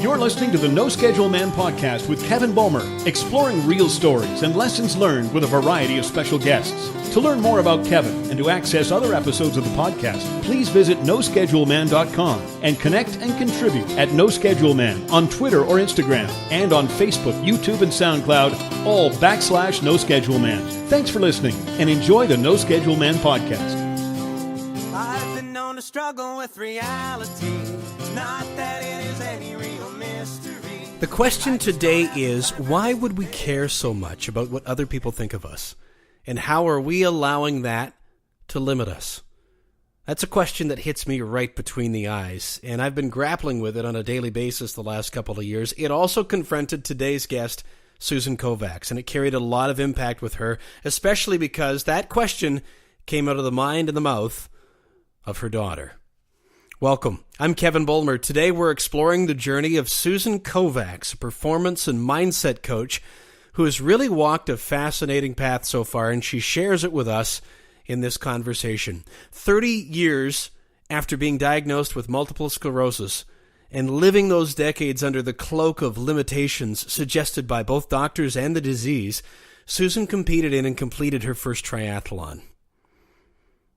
You're listening to the No Schedule Man podcast with Kevin Bulmer, exploring real stories and lessons learned with a variety of special guests. To learn more about Kevin and to access other episodes of the podcast, please visit noscheduleman.com and connect and contribute at No Schedule Man on Twitter or Instagram and on Facebook, YouTube, and SoundCloud, all /No Schedule Man. Thanks for listening and enjoy the No Schedule Man podcast. I've been known to struggle with reality, not that it is any real mystery. The question today is, why would we care so much about what other people think of us? And how are we allowing that to limit us? That's a question that hits me right between the eyes, and I've been grappling with it on a daily basis the last couple of years. It also confronted today's guest, Susan Kovacs, and it carried a lot of impact with her, especially because that question came out of the mind and the mouth of her daughter. Welcome. I'm Kevin Bulmer. Today we're exploring the journey of Susan Kovacs, a performance and mindset coach who has really walked a fascinating path so far, and she shares it with us in this conversation. 30 years after being diagnosed with multiple sclerosis and living those decades under the cloak of limitations suggested by both doctors and the disease, Susan competed in and completed her first triathlon.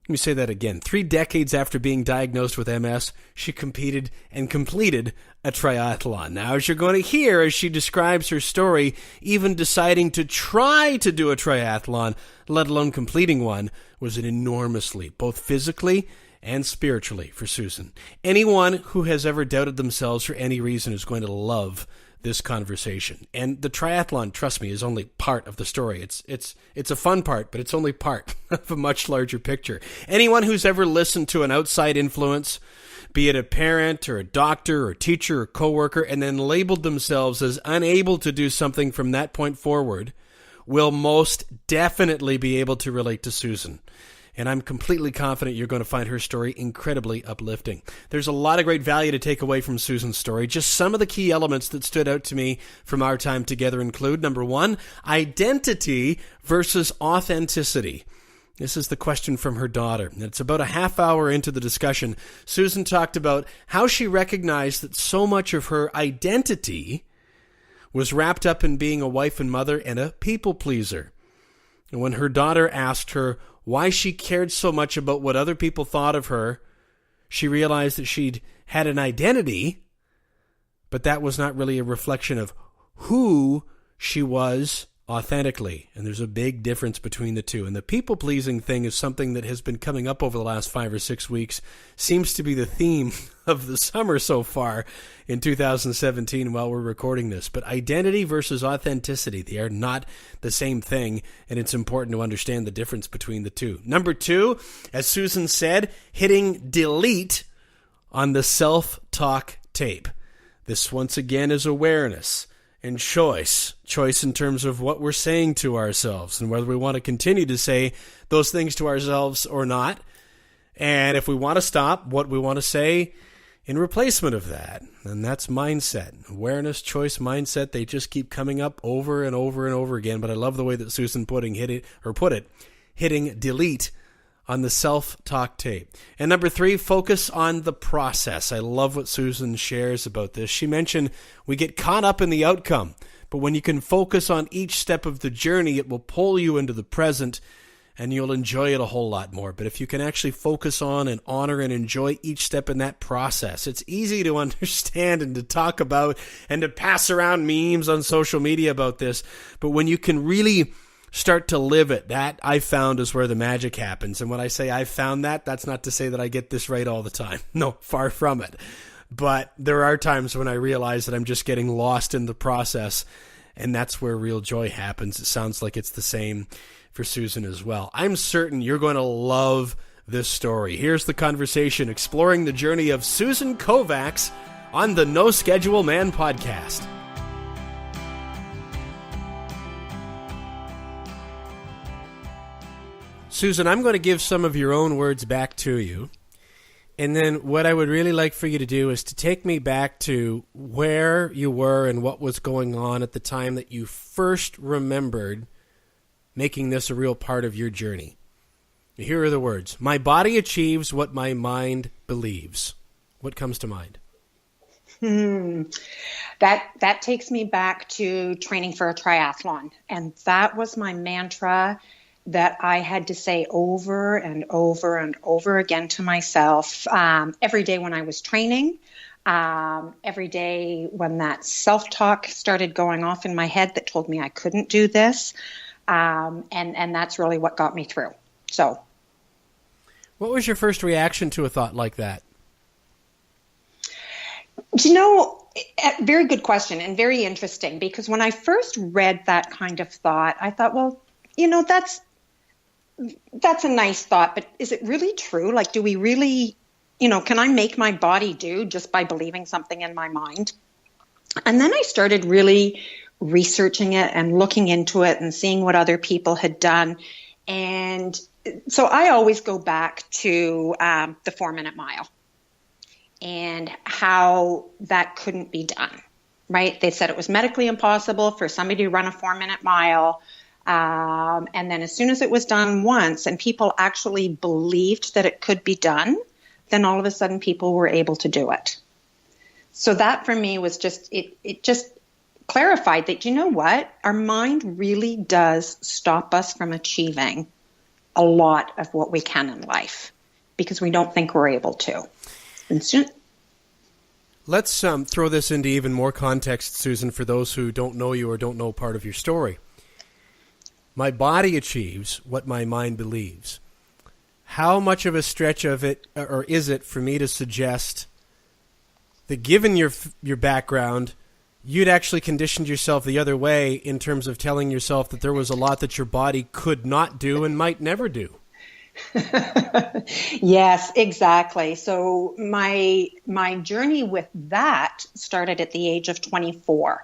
Let me say that again. 3 decades after being diagnosed with MS, she competed and completed a triathlon. Now, as you're going to hear as she describes her story, even deciding to try to do a triathlon, let alone completing one, was an enormous leap, both physically and spiritually for Susan. Anyone who has ever doubted themselves for any reason is going to love this conversation. And the triathlon, trust me, is only part of the story. It's a fun part, but it's only part of a much larger picture. Anyone who's ever listened to an outside influence, be it a parent or a doctor or teacher or coworker, and then labeled themselves as unable to do something from that point forward, will most definitely be able to relate to Susan. And I'm completely confident you're going to find her story incredibly uplifting. There's a lot of great value to take away from Susan's story. Just some of the key elements that stood out to me from our time together include, number one, identity versus authenticity. This is the question from her daughter. And it's about a half hour into the discussion. Susan talked about how she recognized that so much of her identity was wrapped up in being a wife and mother and a people pleaser. And when her daughter asked her why she cared so much about what other people thought of her, she realized that she'd had an identity, but that was not really a reflection of who she was authentically. And there's a big difference between the two. And the people-pleasing thing is something that has been coming up over the last 5 or 6 weeks, seems to be the theme of the summer so far in 2017 while we're recording this. But identity versus authenticity, they are not the same thing, and it's important to understand the difference between the two. Number 2, as Susan said, hitting delete on the self-talk tape. This, once again, is awareness and choice. Choice in terms of what we're saying to ourselves and whether we want to continue to say those things to ourselves or not. And if we want to stop, what we want to say in replacement of that. And that's mindset. Awareness, choice, mindset, they just keep coming up over and over and over again. But I love the way that Susan put it, hitting delete on the self-talk tape. And number 3, focus on the process. I love what Susan shares about this. She mentioned we get caught up in the outcome, but when you can focus on each step of the journey, it will pull you into the present and you'll enjoy it a whole lot more. But if you can actually focus on and honor and enjoy each step in that process, it's easy to understand and to talk about and to pass around memes on social media about this. But when you can really start to live it, that I found is where the magic happens. And when I say I found that, that's not to say that I get this right all the time. No, far from it. But there are times when I realize that I'm just getting lost in the process, and that's where real joy happens. It sounds like it's the same for Susan as well. I'm certain you're going to love this story. Here's the conversation exploring the journey of Susan Kovacs on the No Schedule Man podcast. Susan, I'm going to give some of your own words back to you. And then what I would really like for you to do is to take me back to where you were and what was going on at the time that you first remembered making this a real part of your journey. Here are the words. My body achieves what my mind believes. What comes to mind? That takes me back to training for a triathlon. And that was my mantra that I had to say over and over and over again to myself every day when I was training, every day when that self-talk started going off in my head that told me I couldn't do this. And that's really what got me through. So, what was your first reaction to a thought like that? Very good question and very interesting, because when I first read that kind of thought, I thought, well, that's a nice thought, but is it really true? Like, do we really, can I make my body do just by believing something in my mind? And then I started really researching it and looking into it and seeing what other people had done. And so I always go back to the 4-minute mile and how that couldn't be done, right? They said it was medically impossible for somebody to run a 4-minute mile. And then as soon as it was done once and people actually believed that it could be done, then all of a sudden people were able to do it. So that for me was just, it just clarified that, what? Our mind really does stop us from achieving a lot of what we can in life because we don't think we're able to. Let's throw this into even more context, Susan, for those who don't know you or don't know part of your story. My body achieves what my mind believes. How much of a stretch of it, or is it, for me to suggest that given your background, you'd actually conditioned yourself the other way in terms of telling yourself that there was a lot that your body could not do and might never do? Yes, exactly. So my journey with that started at the age of 24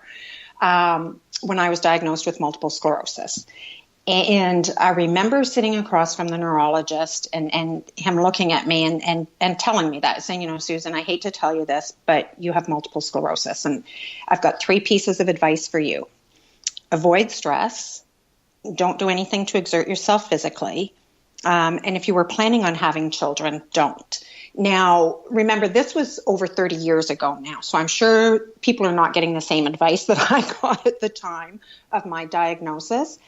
when I was diagnosed with multiple sclerosis. And I remember sitting across from the neurologist and him looking at me and telling me that, saying, Susan, I hate to tell you this, but you have multiple sclerosis. And I've got 3 pieces of advice for you. Avoid stress. Don't do anything to exert yourself physically. And if you were planning on having children, don't. Now, remember, this was over 30 years ago now, so I'm sure people are not getting the same advice that I got at the time of my diagnosis.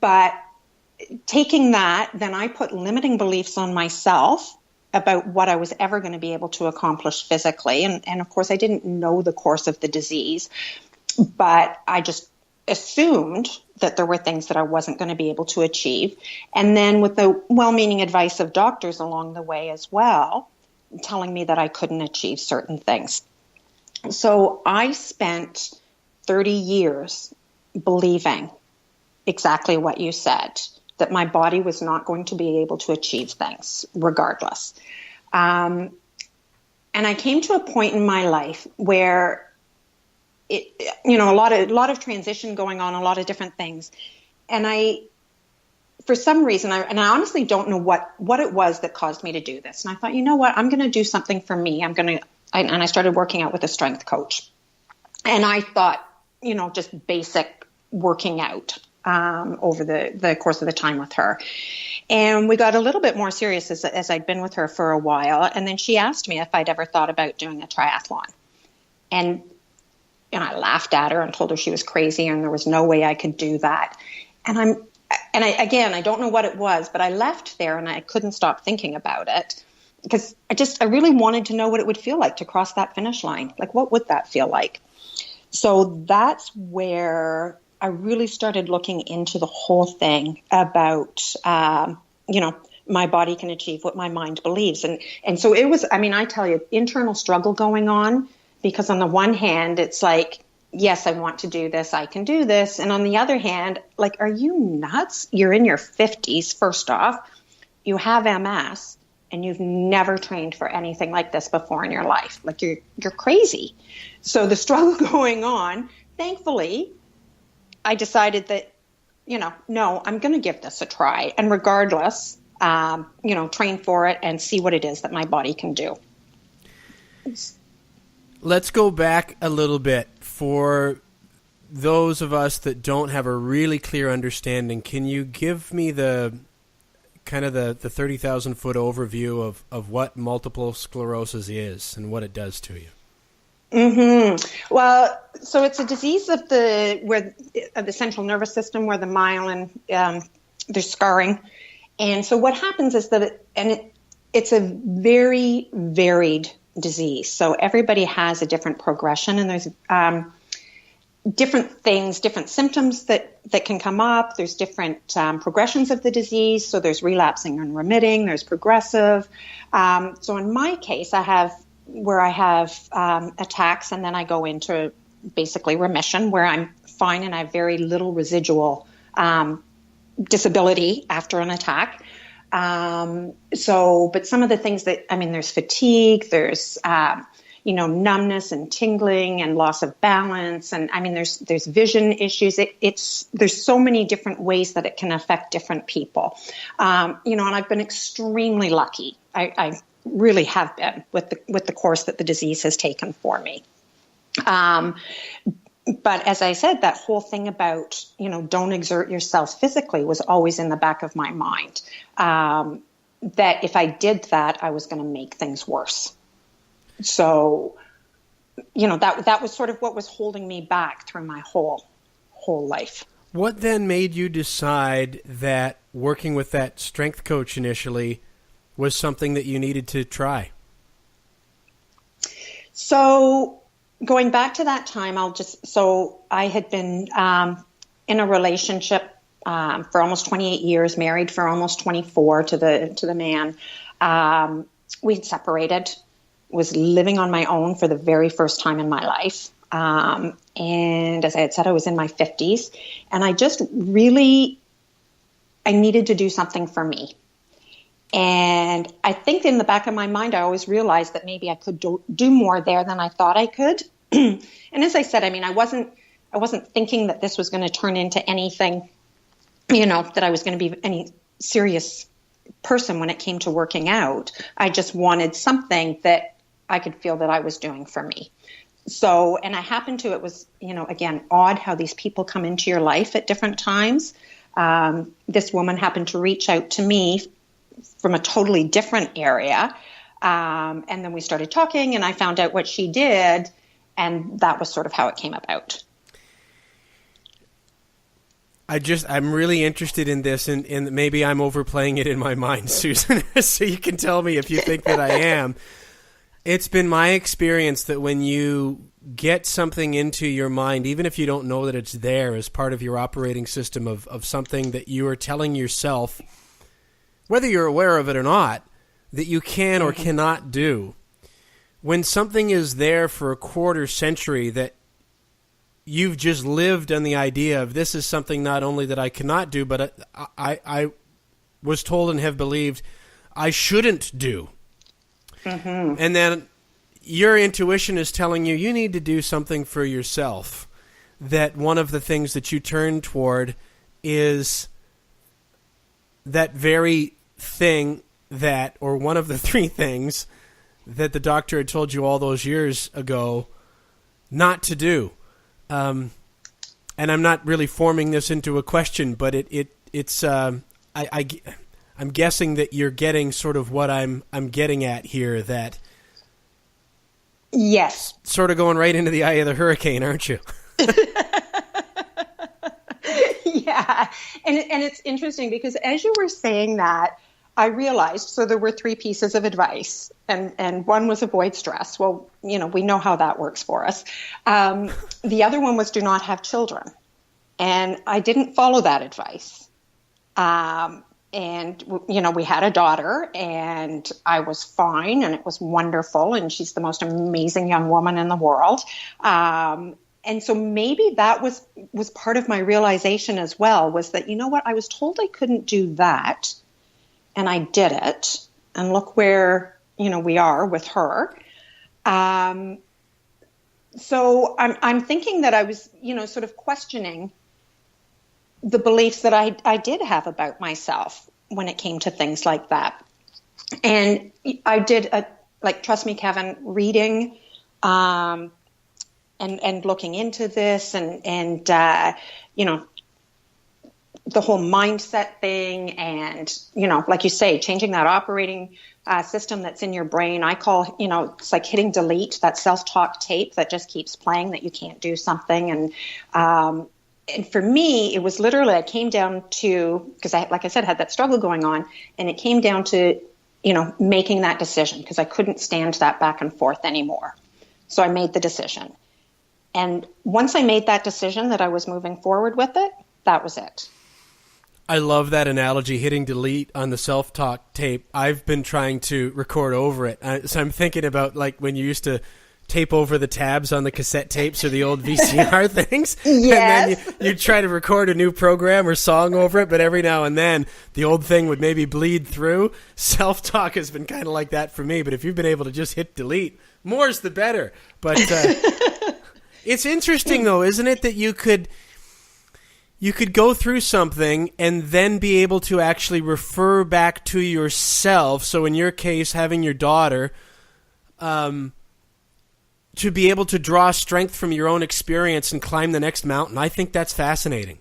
But taking that, then I put limiting beliefs on myself about what I was ever going to be able to accomplish physically. And of course, I didn't know the course of the disease, but I just assumed that there were things that I wasn't going to be able to achieve. And then with the well-meaning advice of doctors along the way as well, telling me that I couldn't achieve certain things. So I spent 30 years believing exactly what you said, that my body was not going to be able to achieve things regardless. And I came to a point in my life where a lot of transition going on, a lot of different things. And for some reason, I honestly don't know what it was that caused me to do this. And I thought, you know what, I'm going to do something for me. And I started working out with a strength coach. And I thought, just basic working out over the course of the time with her. And we got a little bit more serious as I'd been with her for a while. And then she asked me if I'd ever thought about doing a triathlon. And I laughed at her and told her she was crazy and there was no way I could do that. And I don't know what it was, but I left there and I couldn't stop thinking about it because I really wanted to know what it would feel like to cross that finish line. Like, what would that feel like? So that's where I really started looking into the whole thing about, my body can achieve what my mind believes. And so it was, I tell you, internal struggle going on, because on the one hand, it's like, yes, I want to do this, I can do this. And on the other hand, like, are you nuts? You're in your 50s, first off. You have MS, and you've never trained for anything like this before in your life. Like, you're crazy. So the struggle going on, thankfully, I decided that, no, I'm going to give this a try. And regardless, train for it and see what it is that my body can do. Let's go back a little bit. For those of us that don't have a really clear understanding, can you give me the 30,000 foot overview of what multiple sclerosis is and what it does to you? Mm-hmm. Well, so it's a disease of the central nervous system where the myelin, there's scarring. And so what happens is that it's a very varied disease. So everybody has a different progression, and there's different things, different symptoms that can come up. There's different progressions of the disease. So there's relapsing and remitting. There's progressive. So in my case, I have attacks, and then I go into basically remission where I'm fine and I have very little residual disability after an attack. But some of the things there's fatigue, there's, numbness and tingling and loss of balance. And there's vision issues. There's so many different ways that it can affect different people. And I've been extremely lucky. I really have been with the course that the disease has taken for me. But as I said, that whole thing about, don't exert yourself physically was always in the back of my mind. That if I did that, I was going to make things worse. So, that was sort of what was holding me back through my whole life. What then made you decide that working with that strength coach initially was something that you needed to try? So going back to that time, I had been in a relationship for almost 28 years, married for almost 24 to the man. We had separated, was living on my own for the very first time in my life. And as I had said, I was in my 50s, and I needed to do something for me. And I think in the back of my mind, I always realized that maybe I could do more there than I thought I could. And as I said, I wasn't thinking that this was going to turn into anything, that I was going to be any serious person when it came to working out. I just wanted something that I could feel that I was doing for me. So, and I happened to, it was, again, odd how these people come into your life at different times. This woman happened to reach out to me from a totally different area. And then we started talking, and I found out what she did, and that was sort of how it came about. I'm really interested in this, and maybe I'm overplaying it in my mind, Susan, so you can tell me if you think that I am. It's been my experience that when you get something into your mind, even if you don't know that it's there as part of your operating system of something that you are telling yourself, whether you're aware of it or not, that you can or cannot do. When something is there for a quarter century that you've just lived on the idea of this is something not only that I cannot do, but I was told and have believed I shouldn't do. Mm-hmm. And then your intuition is telling you need to do something for yourself. That one of the things that you turn toward is that very thing or one of the three things that the doctor had told you all those years ago not to do. And I'm not really forming this into a question, but it's I'm guessing that you're getting sort of what I'm getting at here, that yes, sort of going right into the eye of the hurricane, aren't you? Yeah. And it's interesting because as you were saying that, I realized, so there were three pieces of advice, and one was avoid stress. Well, we know how that works for us. The other one was do not have children. And I didn't follow that advice. And, we had a daughter, and I was fine, and it was wonderful, and she's the most amazing young woman in the world. And so maybe that was part of my realization as well, was that, I was told I couldn't do that, and I did it, and look where, we are with her. So I'm thinking that I was, sort of questioning the beliefs that I did have about myself when it came to things like that. And I did, trust me, Kevin, reading and looking into this and the whole mindset thing and, like you say, changing that operating system that's in your brain. I call, it's like hitting delete, that self-talk tape that just keeps playing that you can't do something. And for me, it was literally, I came down to, because I, like I said, had that struggle going on, and it came down to, making that decision, because I couldn't stand that back and forth anymore. So I made the decision. And once I made that decision that I was moving forward with it, that was it. I love that analogy, hitting delete on the self-talk tape. I've been trying to record over it. So I'm thinking about like when you used to tape over the tabs on the cassette tapes or the old VCR things. Yes. And then you try to record a new program or song over it, but every now and then the old thing would maybe bleed through. Self-talk has been kind of like that for me, but if you've been able to just hit delete, more's the better. But it's interesting though, isn't it, that you could go through something and then be able to actually refer back to yourself. So in your case, having your daughter, to be able to draw strength from your own experience and climb the next mountain. I think that's fascinating.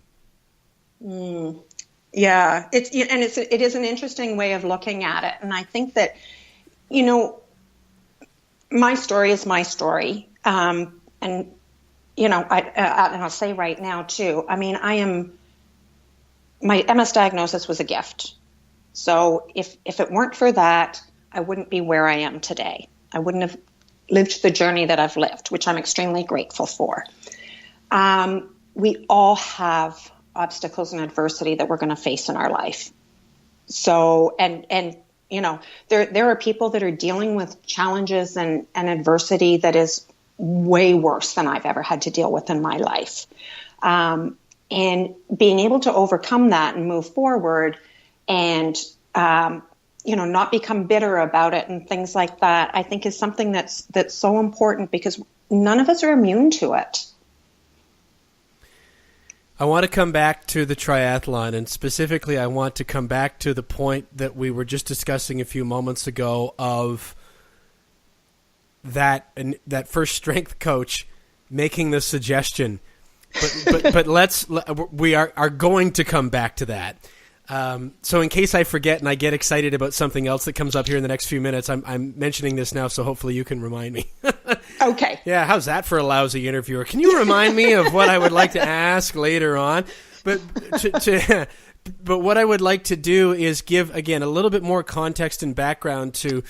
Yeah, it is an interesting way of looking at it. And I think that, my story is my story. And I'll say right now too, I mean, my MS diagnosis was a gift. So if it weren't for that, I wouldn't be where I am today. I wouldn't have lived the journey that I've lived, which I'm extremely grateful for. We all have obstacles and adversity that we're going to face in our life. So, and there are people that are dealing with challenges and adversity that is way worse than I've ever had to deal with in my life. And being able to overcome that and move forward and, not become bitter about it and things like that, I think is something that's so important, because none of us are immune to it. I want to come back to the triathlon, and specifically I want to come back to the point that we were just discussing a few moments ago of that first strength coach making the suggestion. But we are going to come back to that. So in case I forget and I get excited about something else that comes up here in the next few minutes, I'm mentioning this now, so hopefully you can remind me. Okay. Yeah, how's that for a lousy interviewer? Can you remind me of what I would like to ask later on? But but what I would like to do is give, again, a little bit more context and background to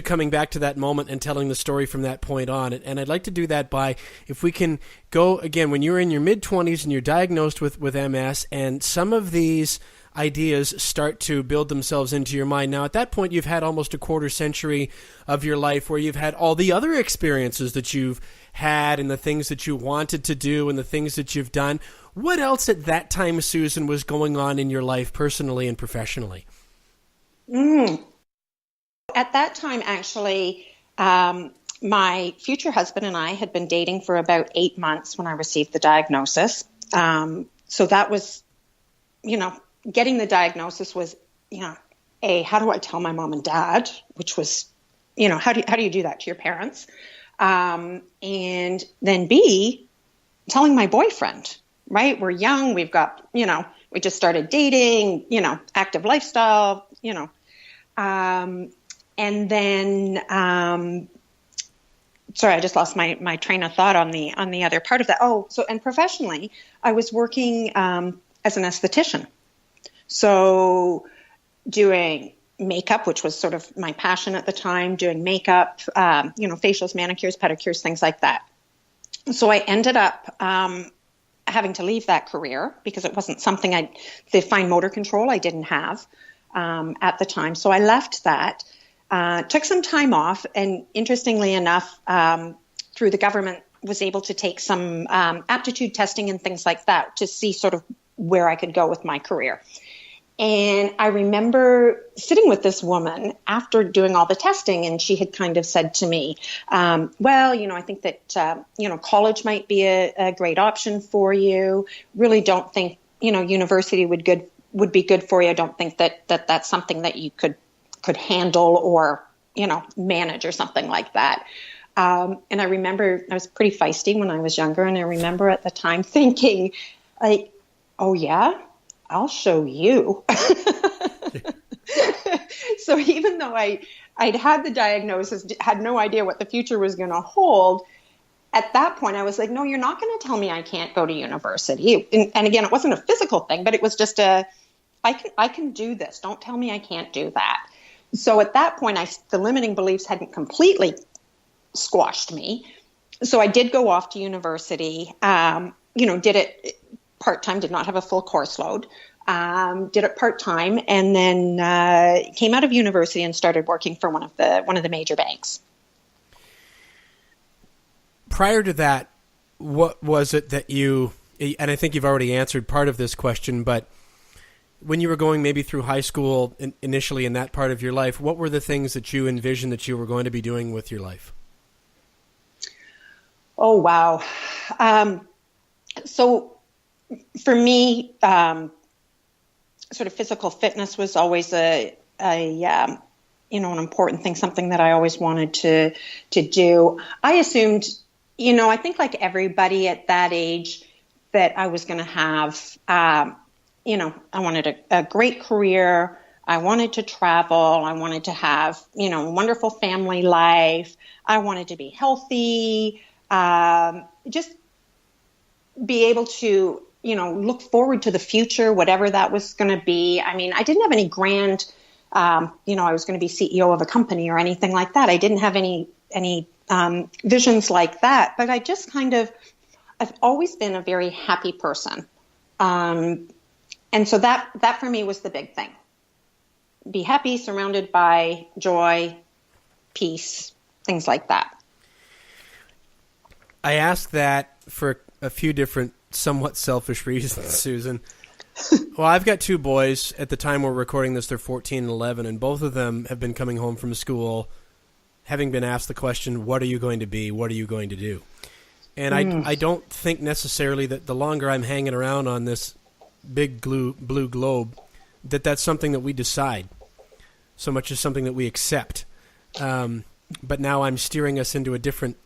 coming back to that moment and telling the story from that point on. And I'd like to do that by, if we can go, again, when you're in your mid-20s and you're diagnosed with MS, and some of these ideas start to build themselves into your mind. Now, at that point, you've had almost a quarter century of your life where you've had all the other experiences that you've had and the things that you wanted to do and the things that you've done. What else at that time, Susan, was going on in your life personally and professionally? At that time, actually, my future husband and I had been dating for about 8 months when I received the diagnosis. So that was, getting the diagnosis was, A, how do I tell my mom and dad, which was, how do you do that to your parents? And then B, telling my boyfriend, right? We're young. We've got, we just started dating, active lifestyle, and then, sorry, I just lost my train of thought on the other part of that. And professionally, I was working as an esthetician. So doing makeup, which was sort of my passion at the time, doing makeup, facials, manicures, pedicures, things like that. So I ended up having to leave that career because it wasn't something the fine motor control I didn't have at the time. So I left that. Took some time off, and interestingly enough, through the government, was able to take some aptitude testing and things like that to see sort of where I could go with my career. And I remember sitting with this woman after doing all the testing, and she had kind of said to me, I think that, college might be a great option for you. Really don't think, university would be good for you. I don't think that that's something that you could handle or, manage or something like that. And I remember I was pretty feisty when I was younger. And I remember at the time thinking like, oh yeah, I'll show you. So even though I'd had the diagnosis, had no idea what the future was going to hold, at that point I was like, no, you're not going to tell me I can't go to university. And again, it wasn't a physical thing, but it was just I can do this. Don't tell me I can't do that. So at that point, the limiting beliefs hadn't completely squashed me. So I did go off to university, did it part-time, did not have a full course load, did it part-time, and then came out of university and started working for one of the major banks. Prior to that, what was it that you, and I think you've already answered part of this question, but when you were going maybe through high school initially in that part of your life, what were the things that you envisioned that you were going to be doing with your life? Oh, wow. So for me, sort of physical fitness was always an important thing, something that I always wanted to do. I assumed, I think like everybody at that age, that I was going to have, I wanted a great career. I wanted to travel. I wanted to have, a wonderful family life. I wanted to be healthy. Just be able to, look forward to the future, whatever that was going to be. I mean, I didn't have any grand, I was going to be CEO of a company or anything like that. I didn't have any visions like that, but I just I've always been a very happy person. And so that for me was the big thing. Be happy, surrounded by joy, peace, things like that. I ask that for a few different, somewhat selfish reasons, Susan. Well, I've got two boys. At the time we're recording this, they're 14 and 11, and both of them have been coming home from school having been asked the question, what are you going to be? What are you going to do? And I don't think necessarily that the longer I'm hanging around on this big blue globe, that's something that we decide so much as something that we accept. But now I'm steering us into a different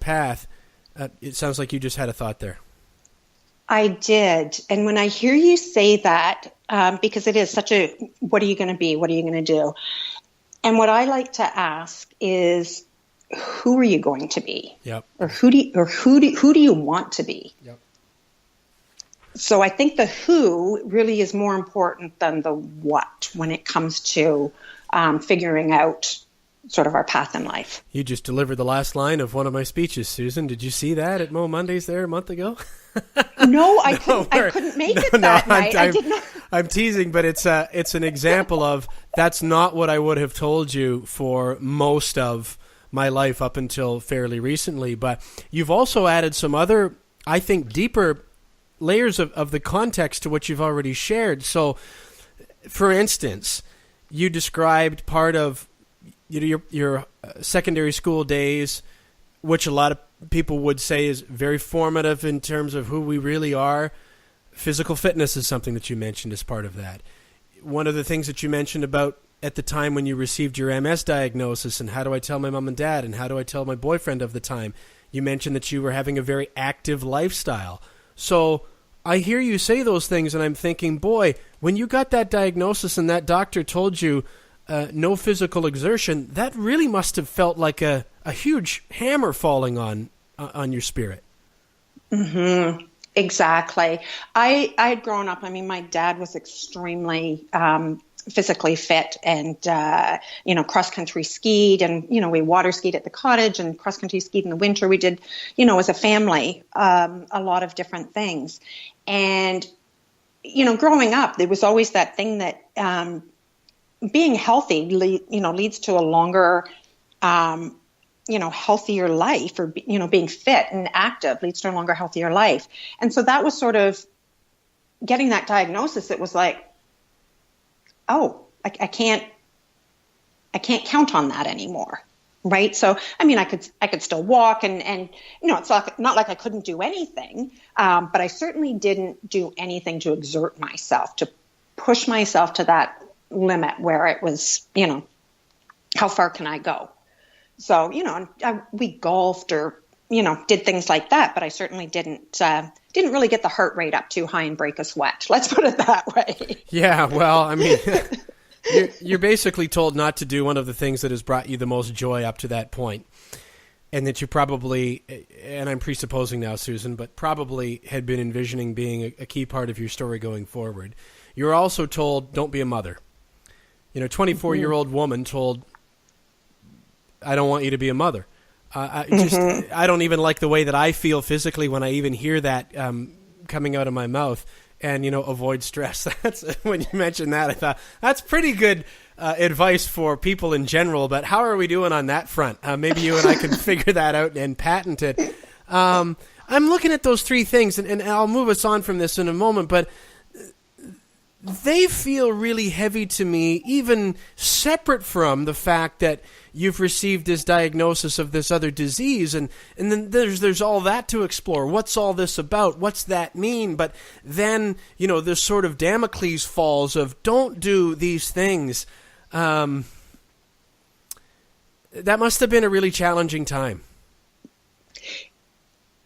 path. It sounds like you just had a thought there. I did. And when I hear you say that, because it is such a, what are you going to be? What are you going to do? And what I like to ask is, who are you going to be? Yep. Or who do you want to be? Yep. So I think the who really is more important than the what when it comes to figuring out sort of our path in life. You just delivered the last line of one of my speeches, Susan. Did you see that at Mo Mondays there a month ago? No, I couldn't make it that night. I did not. I'm teasing, but it's an example of that's not what I would have told you for most of my life up until fairly recently. But you've also added some other, I think, deeper layers of the context to what you've already shared. So, for instance, you described part of your secondary school days, which a lot of people would say is very formative in terms of who we really are. Physical fitness is something that you mentioned as part of that. One of the things that you mentioned about at the time when you received your MS diagnosis and how do I tell my mom and dad and how do I tell my boyfriend of the time, you mentioned that you were having a very active lifestyle. So I hear you say those things and I'm thinking, boy, when you got that diagnosis and that doctor told you no physical exertion, that really must have felt like a huge hammer falling on your spirit. Mm-hmm. Exactly. I had grown up, my dad was extremely physically fit and, cross-country skied and, we water skied at the cottage and cross-country skied in the winter. We did, as a family, a lot of different things. And, growing up, there was always that thing that being healthy, leads to a longer, healthier life, or, being fit and active leads to a longer, healthier life. And so that was sort of getting that diagnosis. It was like, oh, I can't count on that anymore. Right. So, I could still walk and it's not like I couldn't do anything. But I certainly didn't do anything to exert myself, to push myself to that limit where it was, how far can I go? So, we golfed or, did things like that, but I certainly didn't really get the heart rate up too high and break a sweat. Let's put it that way. Yeah, well, I mean, you're basically told not to do one of the things that has brought you the most joy up to that point, and that you probably, and I'm presupposing now, Susan, but probably had been envisioning being a key part of your story going forward. You're also told, don't be a mother. 24-year-old woman told, I don't want you to be a mother. I don't even like the way that I feel physically when I even hear that coming out of my mouth. And, avoid stress. That's when you mentioned that, I thought that's pretty good advice for people in general. But how are we doing on that front? Maybe you and I can figure that out and patent it. I'm looking at those three things, and I'll move us on from this in a moment. But they feel really heavy to me, even separate from the fact that you've received this diagnosis of this other disease, and then there's all that to explore. What's all this about? What's that mean? But then, this sort of Damocles falls of don't do these things. That must have been a really challenging time.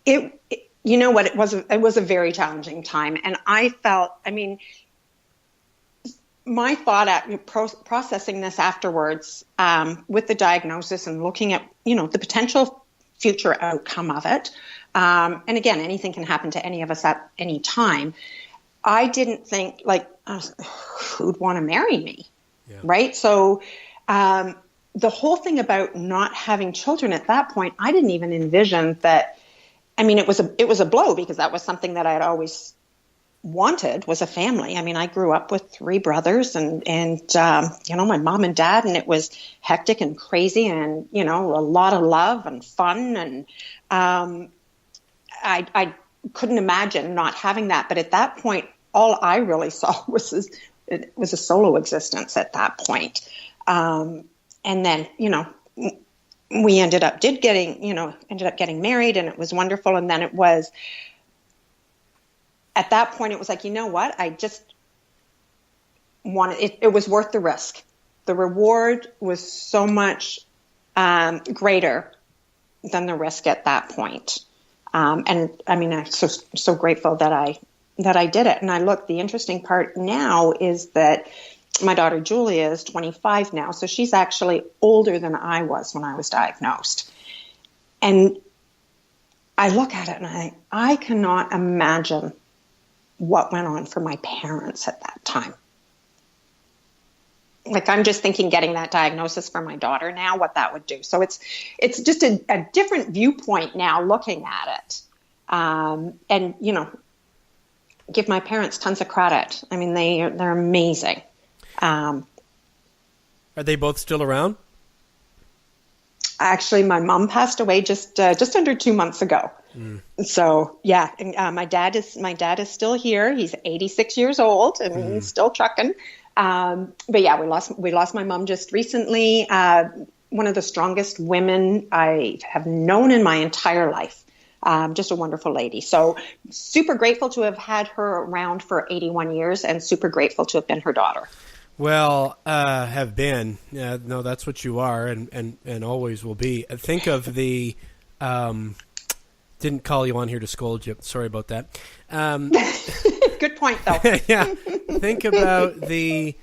It was a very challenging time, and I felt, my thought at processing this afterwards, with the diagnosis and looking at, the potential future outcome of it. And again, anything can happen to any of us at any time. I didn't think who'd want to marry me. Yeah. Right. So, the whole thing about not having children at that point, I didn't even envision that. It was a blow, because that was something that I had always wanted, was a family. I grew up with three brothers and my mom and dad, and it was hectic and crazy and, a lot of love and fun. And I couldn't imagine not having that. But at that point, all I really saw was a solo existence at that point. And then, we ended up getting married, and it was wonderful. And then it was, at that point, it was like, what? I just wanted it. It was worth the risk. The reward was so much greater than the risk at that point. And I'm so grateful that I did it. And the interesting part now is that my daughter Julia is 25 now, so she's actually older than I was when I was diagnosed. And I look at it and I cannot imagine what went on for my parents at that time. I'm just thinking getting that diagnosis for my daughter now, what that would do. So it's just a different viewpoint now looking at it. And, give my parents tons of credit. They're amazing. Are they both still around? Actually, my mom passed away just under 2 months ago. So yeah, my dad is still here. He's 86 years old and he's still trucking. But yeah, we lost my mom just recently. One of the strongest women I have known in my entire life. Just a wonderful lady. So super grateful to have had her around for 81 years and super grateful to have been her daughter. Well, have been. No, that's what you are and always will be. Think of the... didn't call you on here to scold you. Sorry about that. Good point, though. Yeah. Think about the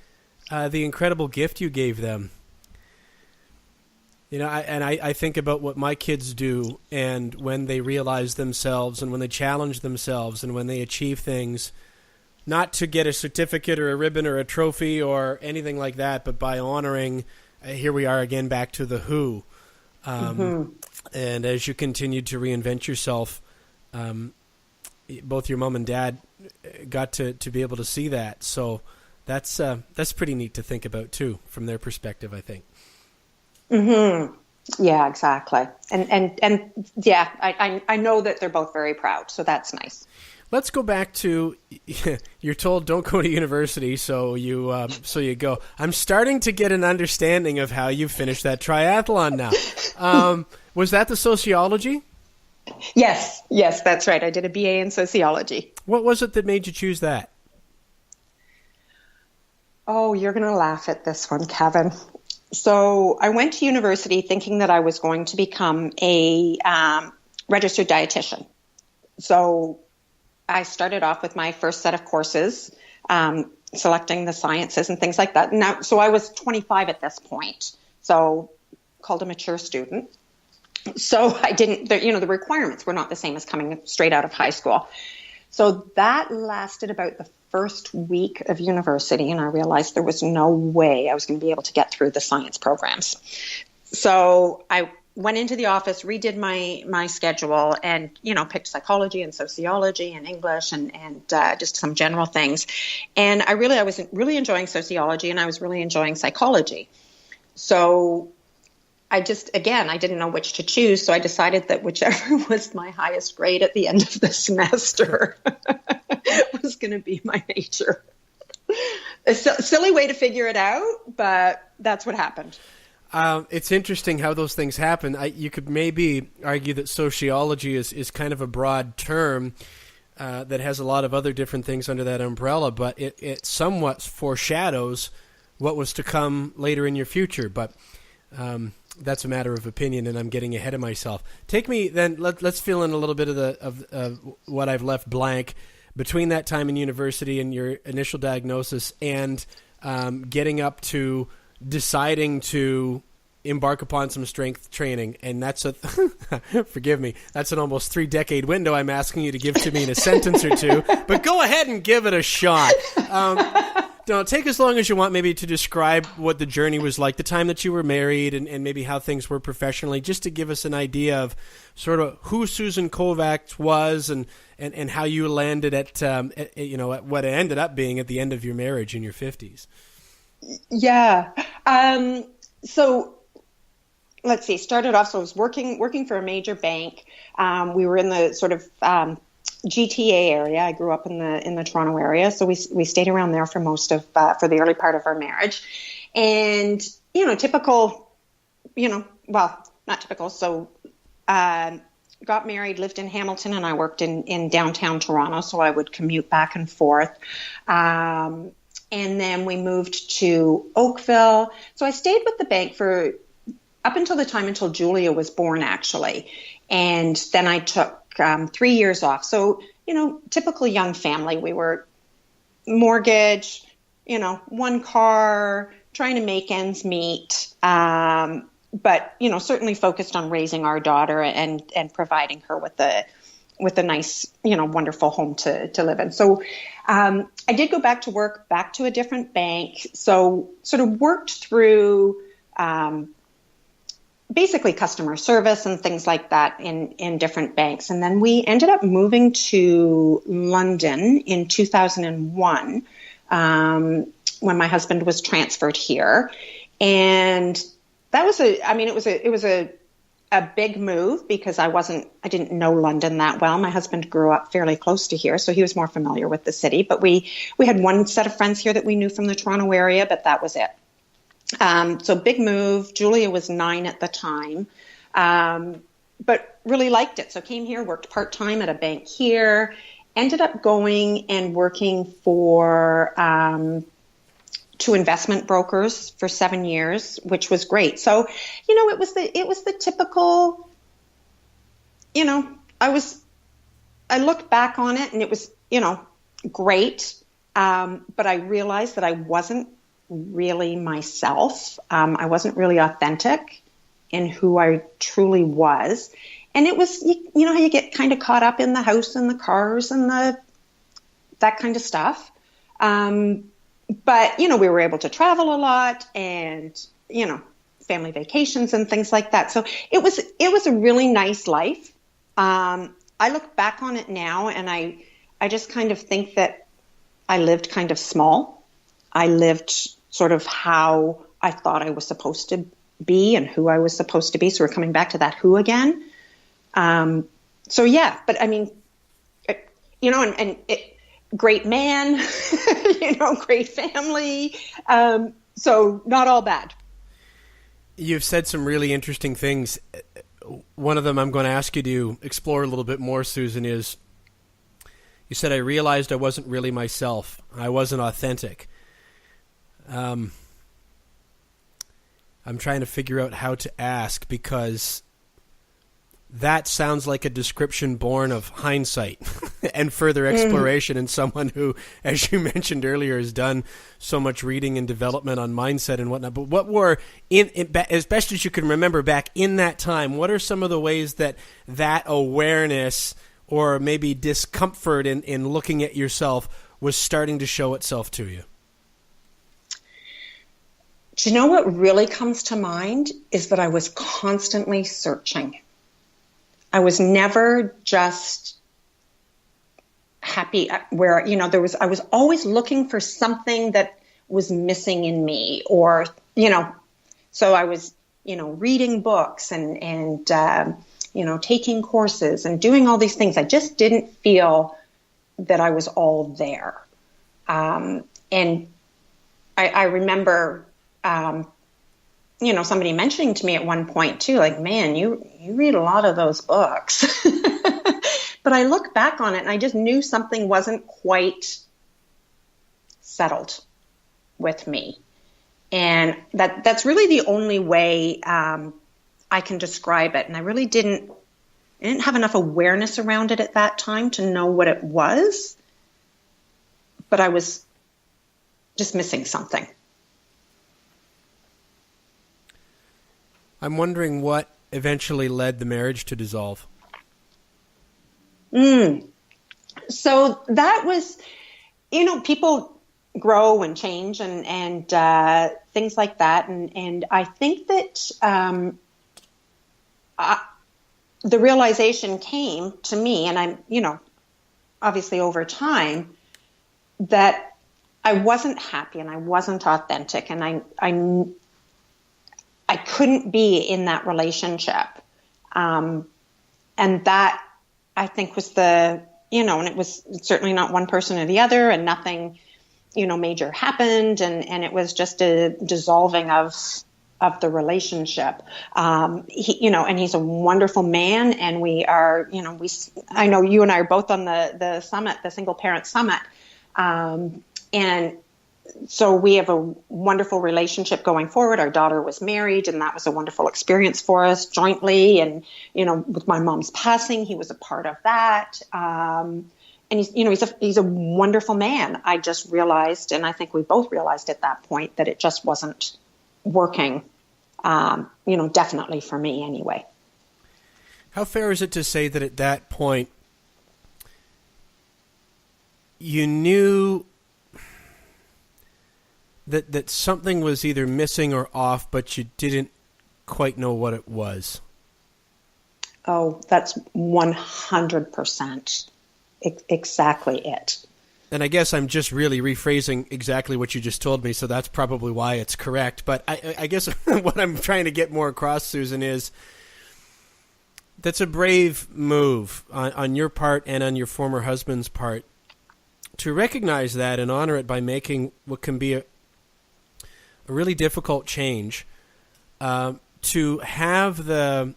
incredible gift you gave them. I think about what my kids do, and when they realize themselves and when they challenge themselves and when they achieve things, not to get a certificate or a ribbon or a trophy or anything like that, but by honoring, here we are again back to the who. And as you continued to reinvent yourself, both your mom and dad got to be able to see that. So that's pretty neat to think about too, from their perspective, I think. Mm-hmm. Yeah, exactly. And yeah, I know that they're both very proud. So that's nice. Let's go back to, you're told don't go to university, so you go. I'm starting to get an understanding of how you finished that triathlon now. Was that the sociology? Yes, that's right. I did a BA in sociology. What was it that made you choose that? Oh, you're going to laugh at this one, Kevin. So I went to university thinking that I was going to become a registered dietitian. So I started off with my first set of courses, selecting the sciences and things like that. Now, so I was 25 at this point, so called a mature student. So I didn't, the requirements were not the same as coming straight out of high school. So that lasted about the first week of university, and I realized there was no way I was going to be able to get through the science programs. So I went into the office, redid my schedule, and, picked psychology and sociology and English and just some general things. And I was really enjoying sociology, and I was really enjoying psychology. So I didn't know which to choose. So I decided that whichever was my highest grade at the end of the semester was going to be my major. A silly way to figure it out, but that's what happened. It's interesting how those things happen. You could maybe argue that sociology is kind of a broad term that has a lot of other different things under that umbrella, but it somewhat foreshadows what was to come later in your future. But that's a matter of opinion, and I'm getting ahead of myself. Take me then. Let's fill in a little bit of what I've left blank between that time in university and your initial diagnosis, and getting up to deciding to embark upon some strength training. And that's forgive me, that's an almost 3-decade window I'm asking you to give to me in a sentence or two, but go ahead and give it a shot. Take as long as you want maybe to describe what the journey was like, the time that you were married, and maybe how things were professionally, just to give us an idea of sort of who Susan Kovacs was and how you landed at what it ended up being at the end of your marriage in your 50s. Yeah. So let's see, started off, so I was working for a major bank. We were in the sort of GTA area. I grew up in the Toronto area, so we stayed around there for most of for the early part of our marriage, and typical, well, not typical. So got married, lived in Hamilton, and I worked in downtown Toronto, so I would commute back and forth. And then we moved to Oakville. So I stayed with the bank for up until Julia was born, actually, and then I took 3 years off. So, typical young family. We were mortgage, one car, trying to make ends meet. But, certainly focused on raising our daughter and providing her with a nice, wonderful home to live in. So I did go back to work, back to a different bank. So sort of worked through basically customer service and things like that in different banks. And then we ended up moving to London in 2001 when my husband was transferred here. And that was it was a big move because I didn't know London that well. My husband grew up fairly close to here, so he was more familiar with the city. But we had one set of friends here that we knew from the Toronto area, but that was it. So big move. Julia was 9 at the time, but really liked it. So came here, worked part-time at a bank here, ended up going and working for 2 investment brokers for 7 years, which was great. So, it was the typical, I looked back on it and it was, great. But I realized that I wasn't really myself. I wasn't really authentic in who I truly was. And it was, how you get kind of caught up in the house and the cars and that kind of stuff. But, we were able to travel a lot and, family vacations and things like that. So it was a really nice life. I look back on it now and I just kind of think that I lived kind of small. I lived sort of how I thought I was supposed to be and who I was supposed to be. So we're coming back to that who again. So yeah, but I mean, great man, great family. So not all bad. You've said some really interesting things. One of them I'm going to ask you to explore a little bit more, Susan, is you said, I realized I wasn't really myself. I wasn't authentic. I'm trying to figure out how to ask because that sounds like a description born of hindsight and further exploration in someone who, as you mentioned earlier, has done so much reading and development on mindset and whatnot. But what were, as best as you can remember back in that time, what are some of the ways that awareness or maybe discomfort in looking at yourself was starting to show itself to you? Do you know what really comes to mind is that I was constantly searching. I was never just happy where, I was always looking for something that was missing in me, or, so I was, reading books and taking courses and doing all these things. I just didn't feel that I was all there. And I remember, somebody mentioning to me at one point too, like, man, you read a lot of those books. But I look back on it and I just knew something wasn't quite settled with me. And that's really the only way I can describe it. And I really didn't have enough awareness around it at that time to know what it was. But I was just missing something. I'm wondering what eventually led the marriage to dissolve. So that was, people grow and change and things like that. And I think that the realization came to me, and I'm, obviously over time, that I wasn't happy and I wasn't authentic, and I couldn't be in that relationship. And that, I think, was and it was certainly not one person or the other, and nothing, major happened. And it was just a dissolving of the relationship. And he's a wonderful man, and we are, I know you and I are both on the summit, the single parent summit. And so we have a wonderful relationship going forward. Our daughter was married, and that was a wonderful experience for us jointly. And, with my mom's passing, he was a part of that. And he's a wonderful man. I just realized, and I think we both realized at that point, that it just wasn't working, definitely for me anyway. How fair is it to say that at that point you knew that something was either missing or off, but you didn't quite know what it was? Oh, that's 100% exactly it. And I guess I'm just really rephrasing exactly what you just told me, so that's probably why it's correct. But I guess what I'm trying to get more across, Susan, is that's a brave move on your part and on your former husband's part to recognize that and honor it by making what can be a really difficult change, to have the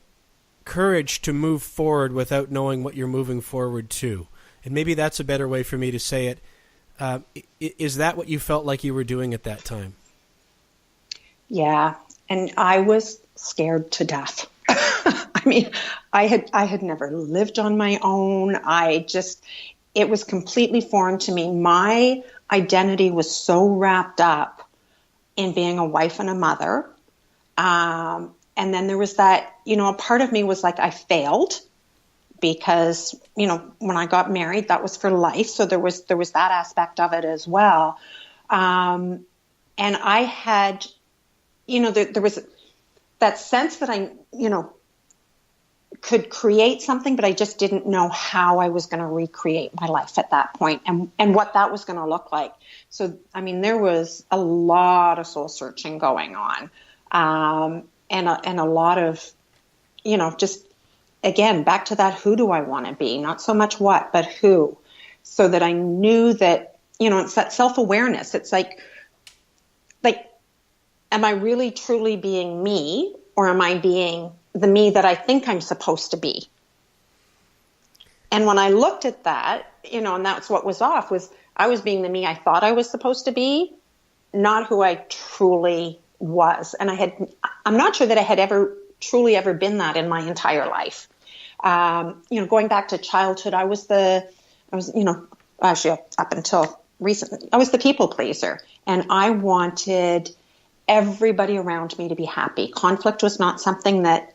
courage to move forward without knowing what you're moving forward to. And maybe that's a better way for me to say it. Is that what you felt like you were doing at that time? Yeah. And I was scared to death. I mean, I had never lived on my own. It was completely foreign to me. My identity was so wrapped up in being a wife and a mother. And then there was that, a part of me was like, I failed because, when I got married, that was for life. So there was that aspect of it as well. And I had, there was that sense that I, could create something, but I just didn't know how I was going to recreate my life at that point and what that was going to look like. So, I mean, there was a lot of soul searching going on, and a lot of, just, again, back to that, who do I want to be? Not so much what, but who, so that I knew that, it's that self-awareness. It's like, am I really truly being me, or am I being the me that I think I'm supposed to be? And when I looked at that, and that's what was off, was I was being the me I thought I was supposed to be, not who I truly was. And I'm not sure that I had ever truly been that in my entire life. Going back to childhood, actually up until recently, I was the people pleaser, and I wanted everybody around me to be happy. Conflict was not something that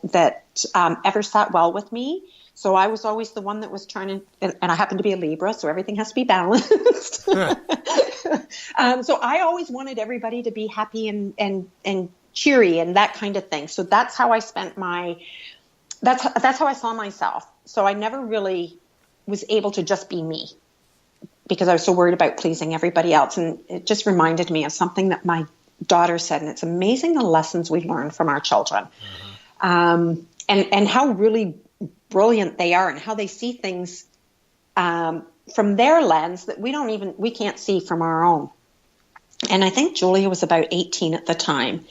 ever sat well with me. So I was always the one that was trying to, and I happen to be a Libra, so everything has to be balanced. So I always wanted everybody to be happy and cheery and that kind of thing. So that's how I spent that's how I saw myself. So I never really was able to just be me because I was so worried about pleasing everybody else. And it just reminded me of something that my daughter said, and it's amazing the lessons we learn from our children, and how really brilliant they are and how they see things from their lens that we can't see from our own. And I think Julia was about 18 at the time.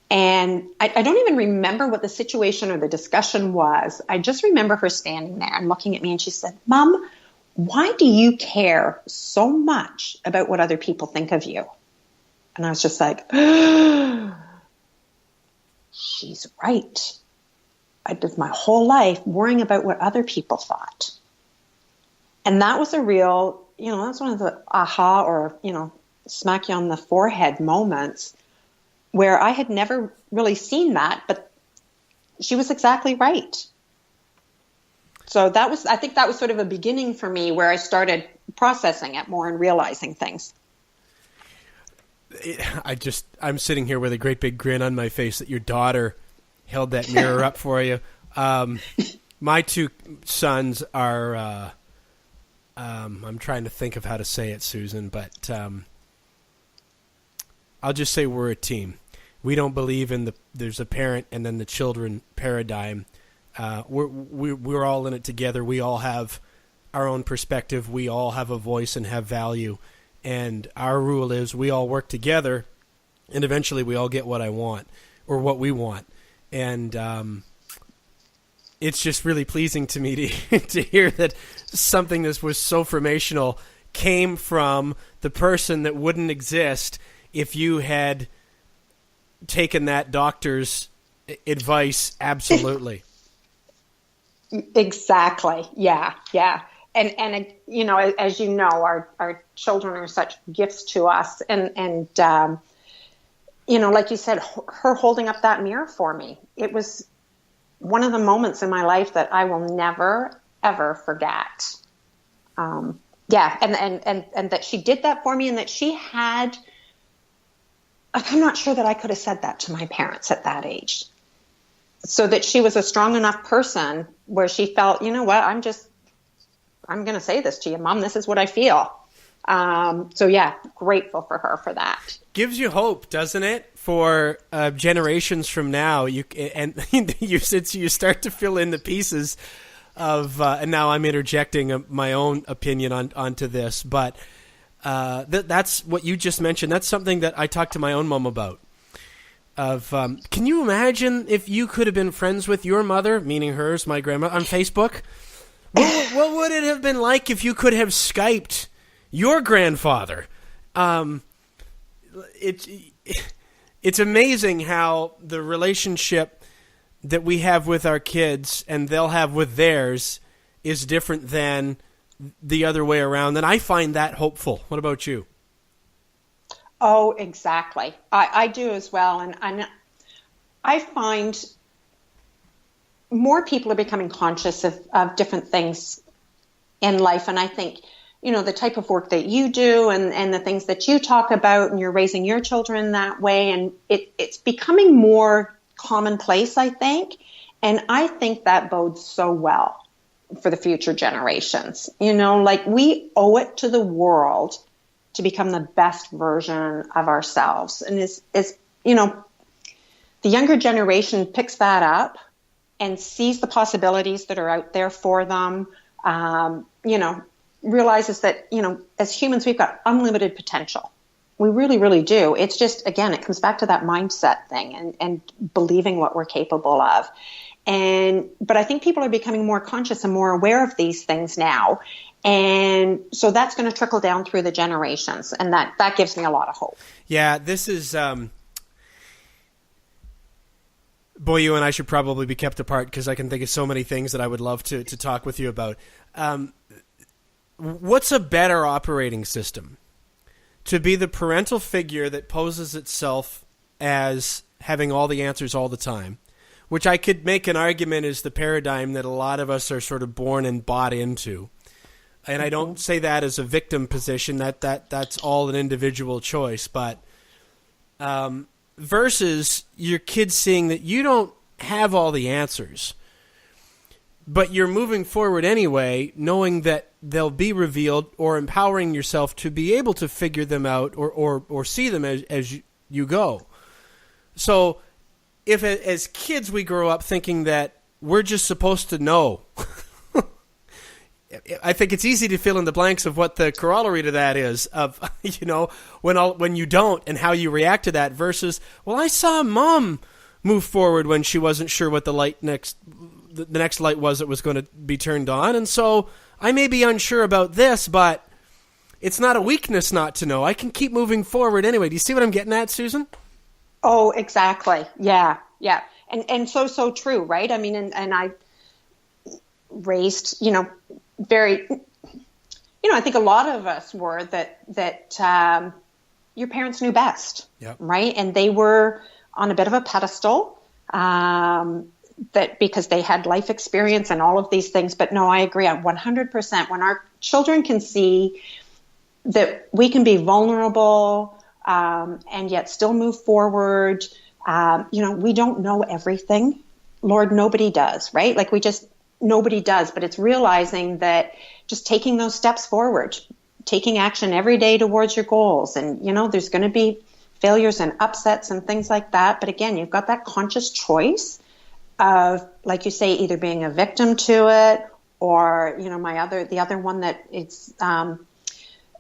And I don't even remember what the situation or the discussion was. I just remember her standing there and looking at me, and she said, "Mom, why do you care so much about what other people think of you?" And I was just like, she's right. I lived my whole life worrying about what other people thought. And that was a real, that's one of the aha or, smack you on the forehead moments where I had never really seen that, but she was exactly right. So I think that was sort of a beginning for me where I started processing it more and realizing things. I'm sitting here with a great big grin on my face that your daughter held that mirror up for you. My two sons are, I'm trying to think of how to say it, Susan, but I'll just say we're a team. We don't believe in there's a parent and then the children paradigm. We're all in it together. We all have our own perspective. We all have a voice and have value. And our rule is we all work together, and eventually we all get what I want or what we want. And it's just really pleasing to me to hear that something that was so formational came from the person that wouldn't exist if you had taken that doctor's advice absolutely. Exactly. Yeah. And as you know, our children are such gifts to us. And like you said, her holding up that mirror for me, it was one of the moments in my life that I will never, ever forget. And that she did that for me, and that she had, I'm not sure that I could have said that to my parents at that age. So that she was a strong enough person where she felt, you know what, I'm going to say this to you, Mom, this is what I feel. So yeah, grateful for her for that. Gives you hope, doesn't it? For generations from now, you start to fill in the pieces of, and now I'm interjecting my own opinion onto this, but that's what you just mentioned. That's something that I talked to my own mom about. Can you imagine if you could have been friends with your mother, meaning hers, my grandma, on Facebook? What would it have been like if you could have Skyped your grandfather? It's amazing how the relationship that we have with our kids and they'll have with theirs is different than the other way around. And I find that hopeful. What about you? Oh, exactly. I do as well. And I find more people are becoming conscious of different things in life. And I think, the type of work that you do and the things that you talk about, and you're raising your children that way, and it's becoming more commonplace, I think. And I think that bodes so well for the future generations. We owe it to the world to become the best version of ourselves. And the younger generation picks that up and sees the possibilities that are out there for them, realizes that, as humans, we've got unlimited potential. We really, really do. It's just, again, it comes back to that mindset thing and believing what we're capable of. But I think people are becoming more conscious and more aware of these things now. And so that's going to trickle down through the generations. And that gives me a lot of hope. Yeah, this is Boy, you and I should probably be kept apart because I can think of so many things that I would love to talk with you about. What's a better operating system? To be the parental figure that poses itself as having all the answers all the time, which I could make an argument is the paradigm that a lot of us are sort of born and bought into. And I don't say that as a victim position, that's all an individual choice, but versus your kids seeing that you don't have all the answers, but you're moving forward anyway, knowing that they'll be revealed, or empowering yourself to be able to figure them out or see them as you go. So if as kids we grow up thinking that we're just supposed to know, I think it's easy to fill in the blanks of what the corollary to that is of, when you don't and how you react to that versus, well, I saw Mom move forward when she wasn't sure what the next light was that was going to be turned on. And so I may be unsure about this, but it's not a weakness not to know. I can keep moving forward anyway. Do you see what I'm getting at, Susan? Oh, exactly. Yeah. And so true, right? I mean, and I raised, very, I think a lot of us were that your parents knew best, yep. Right? And they were on a bit of a pedestal, that because they had life experience and all of these things. But no, I agree on 100%. When our children can see that we can be vulnerable, and yet still move forward, we don't know everything. Lord, nobody does, right? Like nobody does, but it's realizing that just taking those steps forward, taking action every day towards your goals. And, there's going to be failures and upsets and things like that. But again, you've got that conscious choice of, like you say, either being a victim to it or, the other one that it's,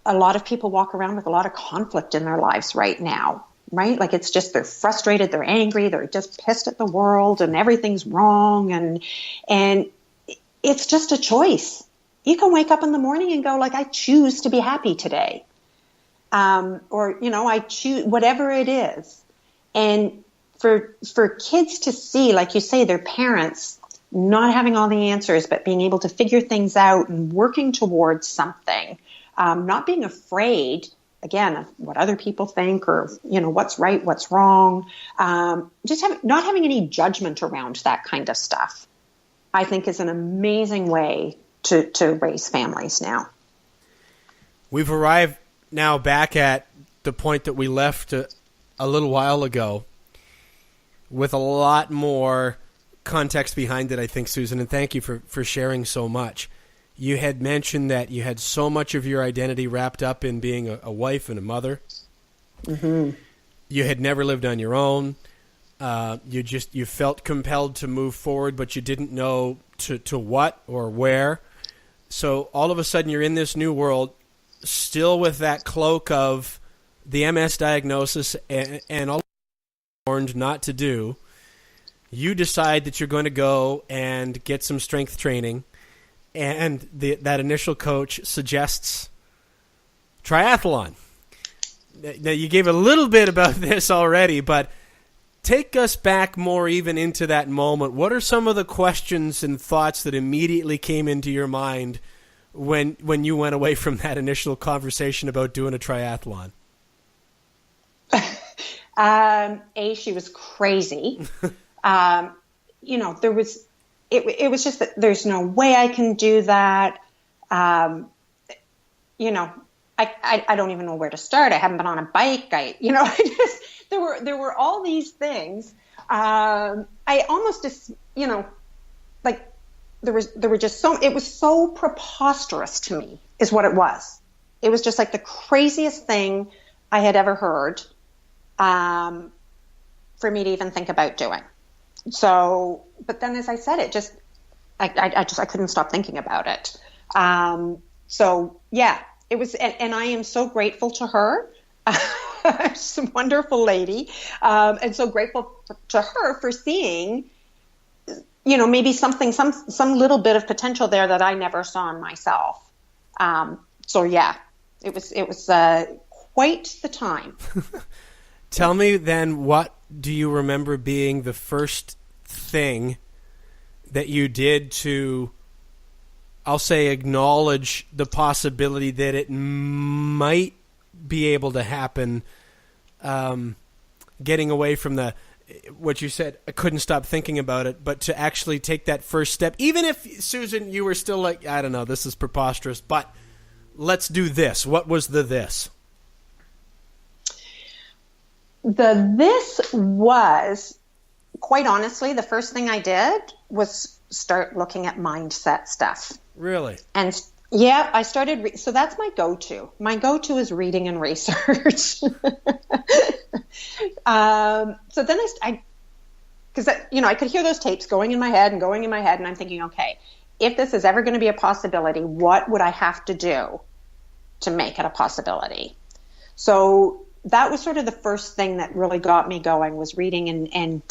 a lot of people walk around with a lot of conflict in their lives right now, right? Like it's just, they're frustrated, they're angry, they're just pissed at the world and everything's wrong. And it's just a choice. You can wake up in the morning and go like, I choose to be happy today. I choose whatever it is. And for kids to see, like you say, their parents not having all the answers, but being able to figure things out and working towards something, not being afraid, again, of what other people think or, what's right, what's wrong, not having any judgment around that kind of stuff, I think is an amazing way to raise families now. We've arrived now back at the point that we left a little while ago with a lot more context behind it, I think, Susan, and thank you for sharing so much. You had mentioned that you had so much of your identity wrapped up in being a wife and a mother. Mm-hmm. You had never lived on your own. You felt compelled to move forward, but you didn't know to what or where. So all of a sudden you're in this new world, still with that cloak of the MS diagnosis and all warned not to do. You decide that you're going to go and get some strength training, and that initial coach suggests triathlon. Now, you gave a little bit about this already, but take us back more even into that moment. What are some of the questions and thoughts that immediately came into your mind when you went away from that initial conversation about doing a triathlon? She was crazy. It was just that there's no way I can do that. I don't even know where to start. I haven't been on a bike. There were all these things. I almost just, there were just it was so preposterous to me is what it was. It was just like the craziest thing I had ever heard, for me to even think about doing. So, but then as I said, I couldn't stop thinking about it. So yeah, it was, and I am so grateful to her. She's a wonderful lady. And so grateful to her for seeing, maybe some little bit of potential there that I never saw in myself. So yeah, it was quite the time. Tell me then, what do you remember being the first thing that you did to, I'll say, acknowledge the possibility that it might be able to happen, getting away from what you said, I couldn't stop thinking about it, but to actually take that first step, even if, Susan, you were still like, I don't know, this is preposterous, but let's do this. What was the this? This was, quite honestly, the first thing I did was start looking at mindset stuff. Really? And yeah, I started. So that's my go-to. My go-to is reading and research. So then because I could hear those tapes going in my head, and I'm thinking, okay, if this is ever going to be a possibility, what would I have to do to make it a possibility? So that was sort of the first thing that really got me going, was reading and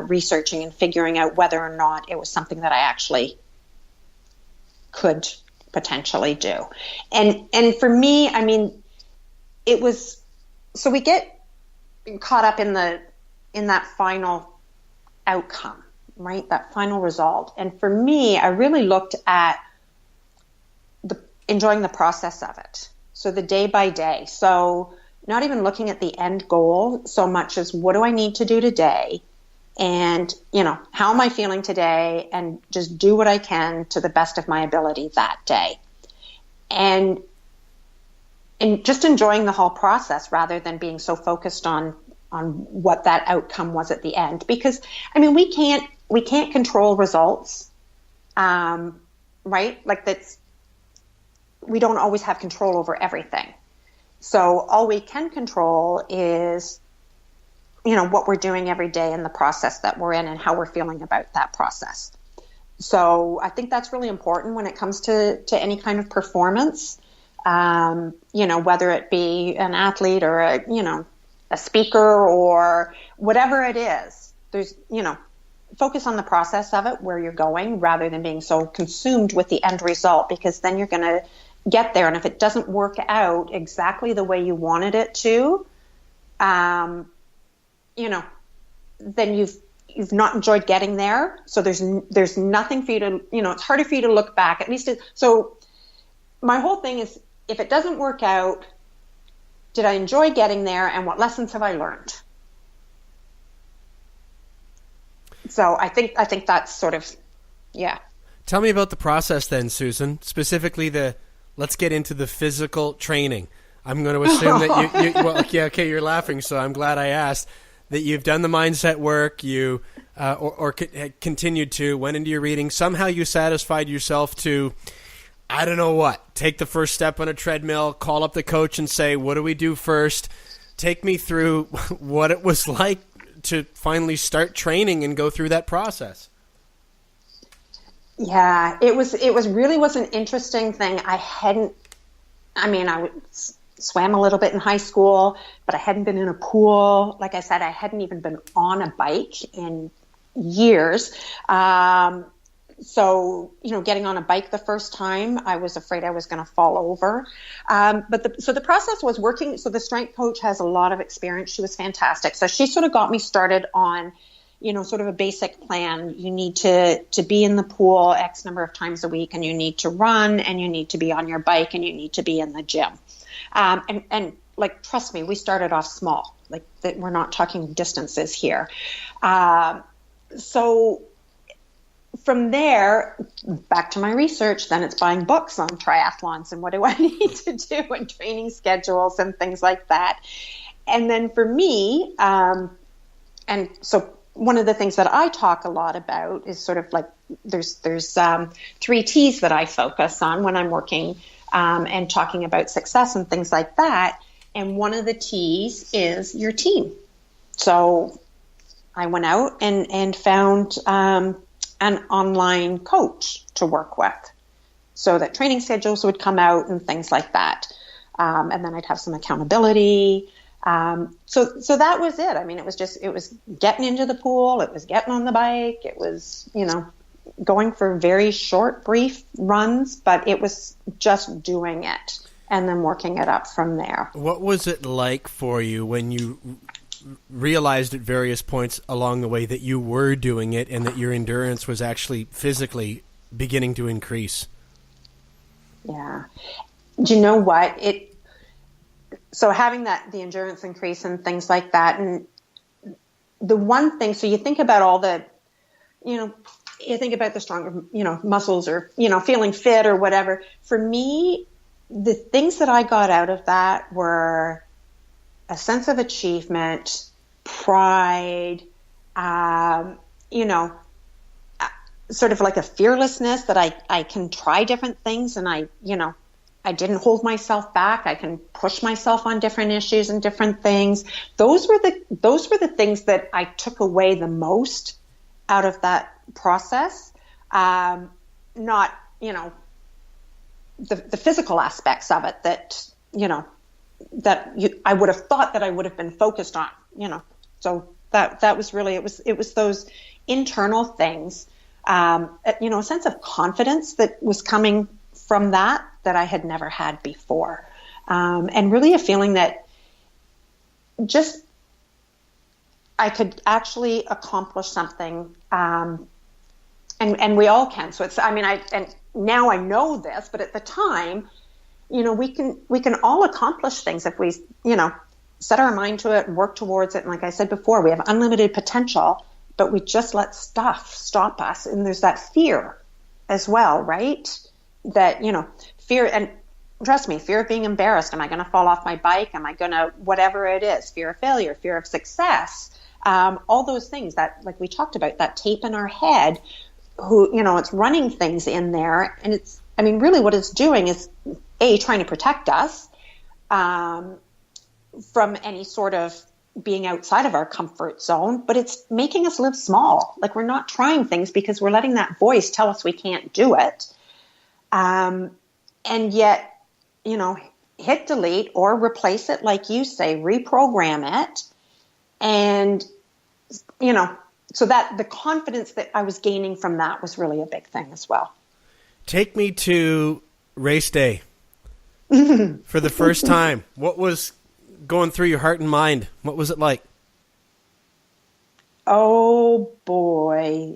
researching and figuring out whether or not it was something that I actually could potentially do. And for me, I mean, it was, so we get caught up in that final outcome, right? That final result. And for me, I really looked at enjoying the process of it. So the day by day. So not even looking at the end goal so much as, what do I need to do today? And, how am I feeling today? And just do what I can to the best of my ability that day. And just enjoying the whole process rather than being so focused on what that outcome was at the end. Because, I mean, we can't control results, right? Like we don't always have control over everything. So all we can control is, what we're doing every day in the process that we're in and how we're feeling about that process. So I think that's really important when it comes to any kind of performance, whether it be an athlete or a speaker or whatever it is. There's, focus on the process of it, where you're going, rather than being so consumed with the end result, because then you're going to get there. And if it doesn't work out exactly the way you wanted it to, then you've not enjoyed getting there. So there's nothing for you to, it's harder for you to look back, at least. So my whole thing is, if it doesn't work out, did I enjoy getting there, and what lessons have I learned? So I think that's sort of, yeah. Tell me about the process then, Susan, specifically let's get into the physical training. I'm going to assume that you well, yeah, okay, you're laughing, so I'm glad I asked. That you've done the mindset work, you continued to, went into your reading. Somehow you satisfied yourself to, I don't know what, take the first step on a treadmill, call up the coach and say, what do we do first? Take me through what it was like to finally start training and go through that process. Yeah, it was an interesting thing. I swam a little bit in high school, but I hadn't been in a pool. Like I said, I hadn't even been on a bike in years. So, getting on a bike the first time, I was afraid I was going to fall over. So the process was working. So the strength coach has a lot of experience. She was fantastic. So she sort of got me started on, sort of a basic plan. You need to be in the pool X number of times a week, and you need to run, and you need to be on your bike, and you need to be in the gym. And like, trust me, we started off small, like that. We're not talking distances here. So from there, back to my research, then it's buying books on triathlons and what do I need to do, and training schedules and things like that. And then for me, and so one of the things that I talk a lot about is sort of like, there's 3 T's that I focus on when I'm working and talking about success and things like that. And one of the T's is your team. So I went out and found an online coach to work with, so that training schedules would come out and things like that. And then I'd have some accountability. So that was it. I mean, it was getting into the pool. It was getting on the bike. It was, going for very short, brief runs, but it was just doing it and then working it up from there. What was it like for you when you realized at various points along the way that you were doing it and that your endurance was actually physically beginning to increase. Yeah. Do you know what? So having the endurance increase and things like that, and the one thing, so you think about all the, you think about the stronger, muscles or, feeling fit or whatever. For me, the things that I got out of that were a sense of achievement, pride, sort of like a fearlessness that I can try different things, and I didn't hold myself back. I can push myself on different issues and different things. Those were the things that I took away the most out of that process. Not, the physical aspects of it that, I would have thought that I would have been focused on, so that was really, it was those internal things, a sense of confidence that was coming from that I had never had before. And really a feeling that just I could actually accomplish something. And we all can. So and now I know this, but at the time, we can all accomplish things if we, set our mind to it and work towards it. And like I said before, we have unlimited potential, but we just let stuff stop us. And there's that fear as well, right? That, fear, and trust me, fear of being embarrassed. Am I going to fall off my bike? Am I going to, whatever it is, fear of failure, fear of success, all those things that, like we talked about, that tape in our head, it's running things in there. And it's, really what it's doing is trying to protect us, from any sort of being outside of our comfort zone, but it's making us live small. Like we're not trying things because we're letting that voice tell us we can't do it. And yet, hit delete or replace it, like you say, reprogram it. And, so that the confidence that I was gaining from that was really a big thing as well. Take me to race day for the first time. What was going through your heart and mind? What was it like? Oh boy.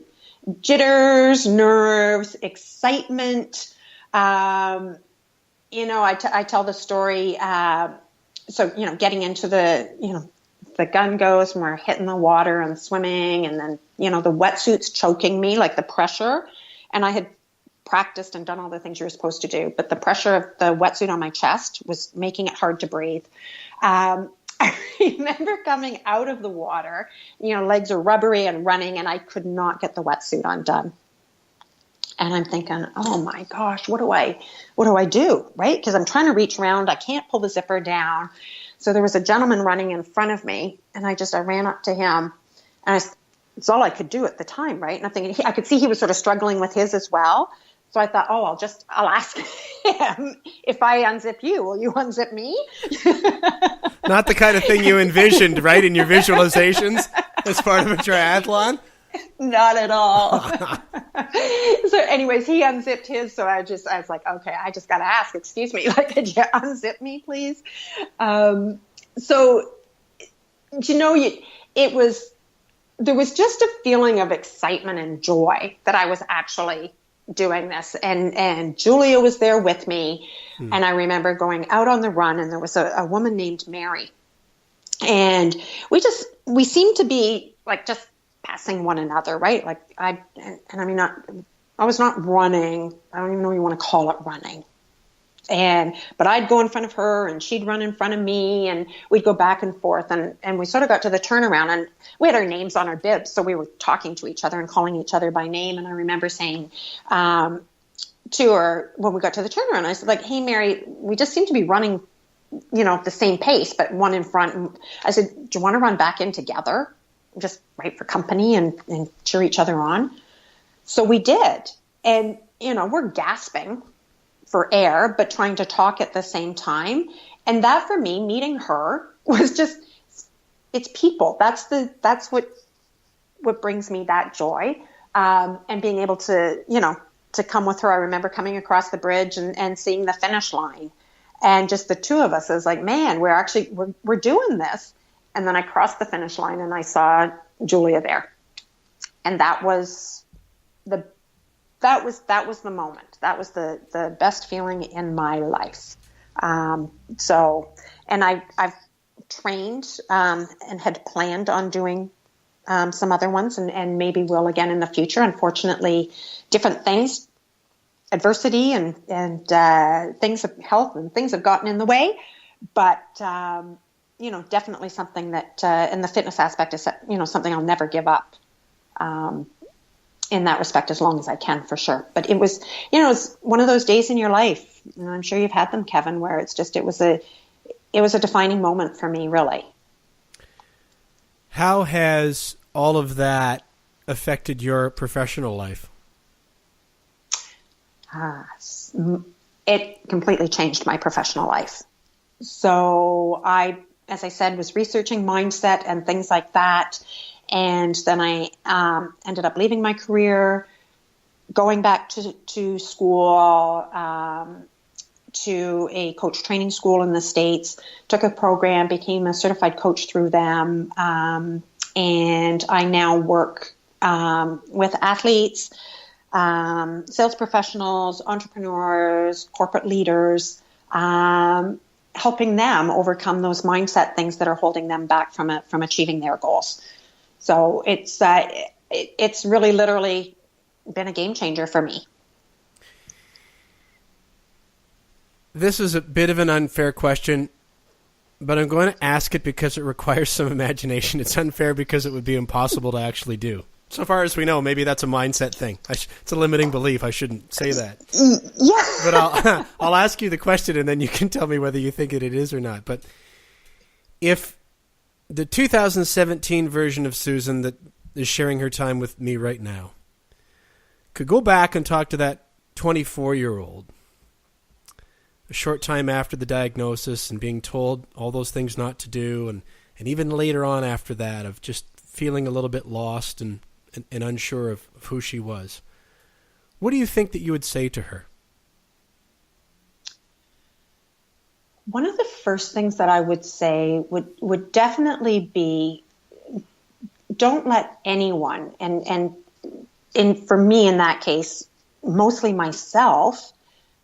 Jitters, nerves, excitement. I tell the story. So, getting into the gun goes and we're hitting the water and swimming, and then, the wetsuit's choking me, like the pressure. And I had practiced and done all the things you're supposed to do, but the pressure of the wetsuit on my chest was making it hard to breathe. I remember coming out of the water, legs are rubbery and running, and I could not get the wetsuit undone. And I'm thinking, oh my gosh, what do I do? Right? Because I'm trying to reach around. I can't pull the zipper down. So there was a gentleman running in front of me, and I ran up to him, and it's all I could do at the time. Right. And I'm thinking, I could see he was sort of struggling with his as well. So I thought, I'll ask him, if I unzip you, will you unzip me? Not the kind of thing you envisioned, right, in your visualizations as part of a triathlon? Not at all. So anyways, he unzipped his. So I was like, okay, I just got to ask, excuse me, like, could you unzip me, please? So, there was just a feeling of excitement and joy that I was actually doing this. And Julia was there with me. And I remember going out on the run, and there was a woman named Mary. And we seemed to be like just passing one another, right? Like I was not running. I don't even know what you want to call it, running. But I'd go in front of her and she'd run in front of me, and we'd go back and forth, and we sort of got to the turnaround, and we had our names on our bibs. So we were talking to each other and calling each other by name. And I remember saying, to her when we got to the turnaround, I said, like, hey, Mary, we just seem to be running, the same pace, but one in front. And I said, do you want to run back in together? Just right for company and cheer each other on. So we did. And, we're gasping for air, but trying to talk at the same time. And that, for me, meeting her was just, it's people. That's what brings me that joy. And being able to, to come with her. I remember coming across the bridge and seeing the finish line, and just the two of us is like, man, we're doing this. And then I crossed the finish line and I saw Julia there. And that was the moment. That was the best feeling in my life. And I've trained and had planned on doing some other ones and maybe will again in the future. Unfortunately, different things, adversity and things of health and things have gotten in the way. But, definitely something that in the fitness aspect is, something I'll never give up in that respect as long as I can, for sure. But it was, it's one of those days in your life, and I'm sure you've had them, Kevin, where it's just, it was a defining moment for me, really. How has all of that affected your professional life? It completely changed my professional life. So I, as I said, was researching mindset and things like that. And then I ended up leaving my career, going back to school, to a coach training school in the States, took a program, became a certified coach through them. And I now work with athletes, sales professionals, entrepreneurs, corporate leaders, helping them overcome those mindset things that are holding them back from achieving their goals. So it's really literally been a game changer for me. This is a bit of an unfair question, but I'm going to ask it because it requires some imagination. It's unfair because it would be impossible to actually do. So far as we know, maybe that's a mindset thing. It's a limiting belief. I shouldn't say that. Yeah. But I'll ask you the question, and then you can tell me whether you think it is or not. But if the 2017 version of Susan that is sharing her time with me right now could go back and talk to that 24-year-old a short time after the diagnosis and being told all those things not to do, and even later on after that of just feeling a little bit lost and unsure of who she was, what do you think that you would say to her? One of the first things that I would say would definitely be, don't let anyone, and for me in that case, mostly myself,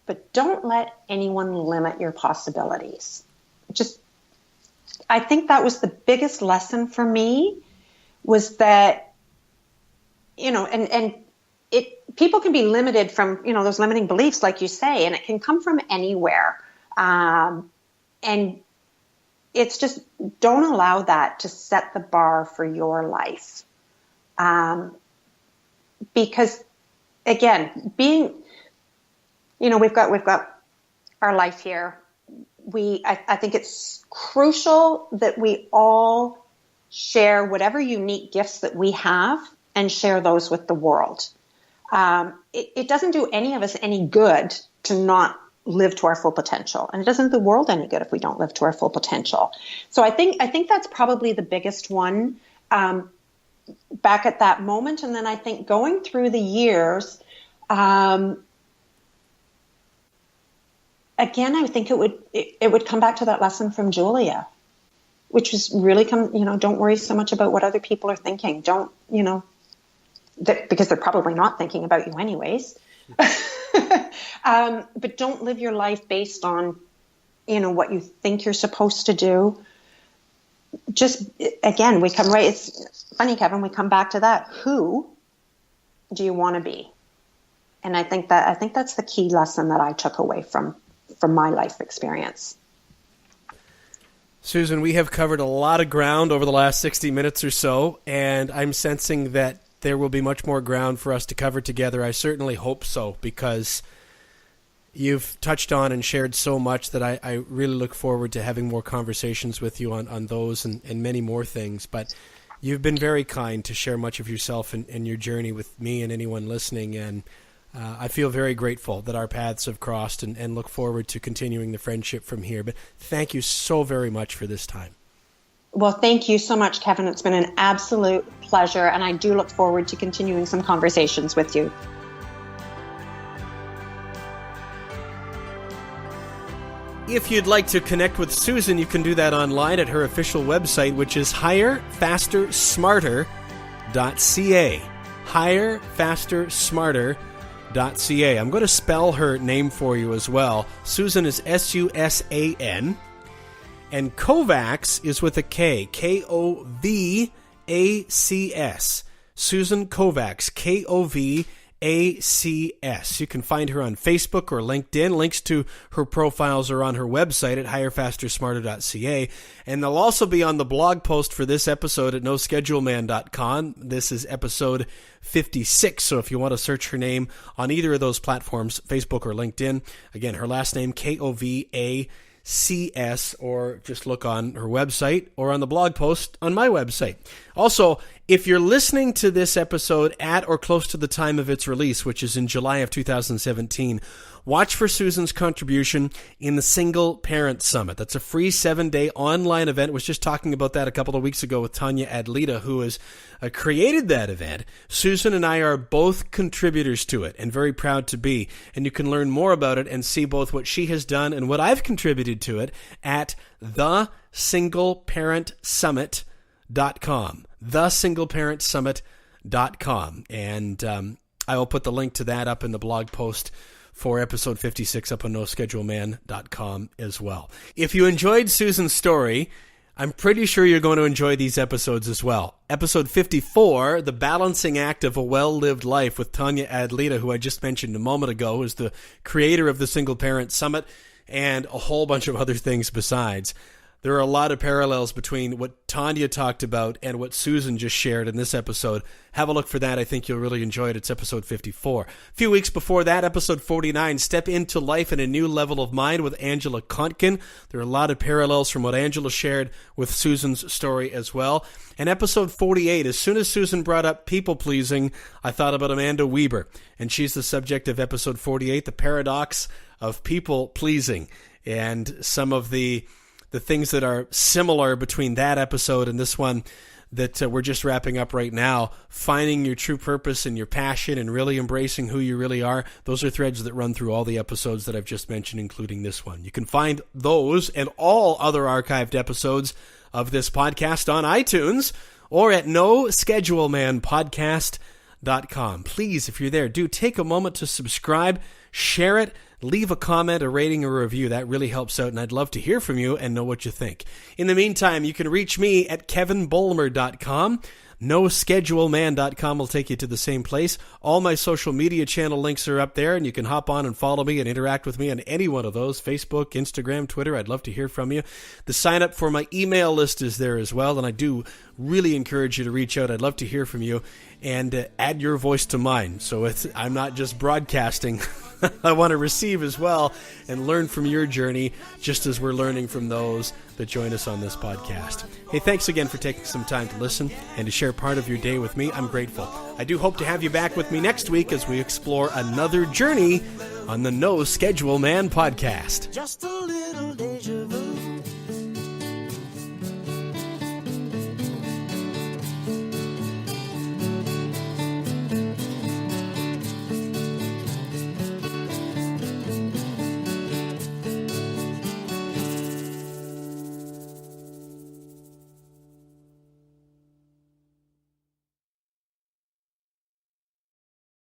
but don't let anyone limit your possibilities. I think that was the biggest lesson for me, was that, people can be limited from, those limiting beliefs, like you say, and it can come from anywhere. And it's just, don't allow that to set the bar for your life. Because again, we've got our life here. I think it's crucial that we all share whatever unique gifts that we have and share those with the world. It doesn't do any of us any good to not live to our full potential, and it doesn't do the world any good if we don't live to our full potential. So I think that's probably the biggest one back at that moment. And then I think going through the years, again, I think it would come back to that lesson from Julia, which was really don't worry so much about what other people are thinking. Don't, because they're probably not thinking about you anyways. But don't live your life based on, what you think you're supposed to do. Just, again, it's funny, Kevin, we come back to that. Who do you want to be? And I think that's the key lesson that I took away from my life experience. Susan, we have covered a lot of ground over the last 60 minutes or so, and I'm sensing that there will be much more ground for us to cover together. I certainly hope so, because you've touched on and shared so much that I really look forward to having more conversations with you on those and many more things. But you've been very kind to share much of yourself and your journey with me and anyone listening, and I feel very grateful that our paths have crossed and look forward to continuing the friendship from here. But thank you so very much for this time. Well, thank you so much, Kevin. It's been an absolute pleasure, and I do look forward to continuing some conversations with you. if you'd like to connect with Susan, you can do that online at her official website, which is higherfastersmarter.ca. higherfastersmarter.ca. I'm going to spell her name for you as well. Susan is Susan, and Kovacs is with a K, Kovacs. Susan Kovacs, Kovacs. You can find her on Facebook or LinkedIn. Links to her profiles are on her website at higherfastersmarter.ca. And they'll also be on the blog post for this episode at noscheduleman.com. This is episode 56. So if you want to search her name on either of those platforms, Facebook or LinkedIn, again, her last name, Kovacs, or just look on her website or on the blog post on my website. Also, if you're listening to this episode at or close to the time of its release, which is in July of 2017, watch for Susan's contribution in the Single Parent Summit. That's a free 7-day online event. I was just talking about that a couple of weeks ago with Tanya Adlita, who has created that event. Susan and I are both contributors to it and very proud to be. And you can learn more about it and see both what she has done and what I've contributed to it at thesingleparentsummit.com. thesingleparentsummit.com. And I will put the link to that up in the blog post for episode 56 up on noscheduleman.com as well. If you enjoyed Susan's story, I'm pretty sure you're going to enjoy these episodes as well. Episode 54, The Balancing Act of a Well-Lived Life with Tanya Adlita, who I just mentioned a moment ago, is the creator of the Single Parent Summit and a whole bunch of other things besides. There are a lot of parallels between what Tanya talked about and what Susan just shared in this episode. Have a look for that. I think you'll really enjoy it. It's episode 54. A few weeks before that, episode 49, Step into Life in a New Level of Mind with Angela Kontkin. There are a lot of parallels from what Angela shared with Susan's story as well. And episode 48, as soon as Susan brought up people-pleasing, I thought about Amanda Weber. And she's the subject of episode 48, The Paradox of People-Pleasing. And some of the things that are similar between that episode and this one that we're just wrapping up right now, finding your true purpose and your passion and really embracing who you really are, those are threads that run through all the episodes that I've just mentioned, including this one. You can find those and all other archived episodes of this podcast on iTunes or at noschedulemanpodcast.com. Please, if you're there, do take a moment to subscribe, share it, leave a comment, a rating, or a review. That really helps out, and I'd love to hear from you and know what you think. In the meantime, you can reach me at kevinbolmer.com. NoScheduleMan.com will take you to the same place. All my social media channel links are up there, and you can hop on and follow me and interact with me on any one of those, Facebook, Instagram, Twitter. I'd love to hear from you. The sign up for my email list is there as well, and I do really encourage you to reach out. I'd love to hear from you and add your voice to mine. So I'm not just broadcasting. I want to receive as well and learn from your journey, just as we're learning from those that join us on this podcast. Hey, thanks again for taking some time to listen and to share part of your day with me. I'm grateful. I do hope to have you back with me next week as we explore another journey on the No Schedule Man podcast. Just a little deja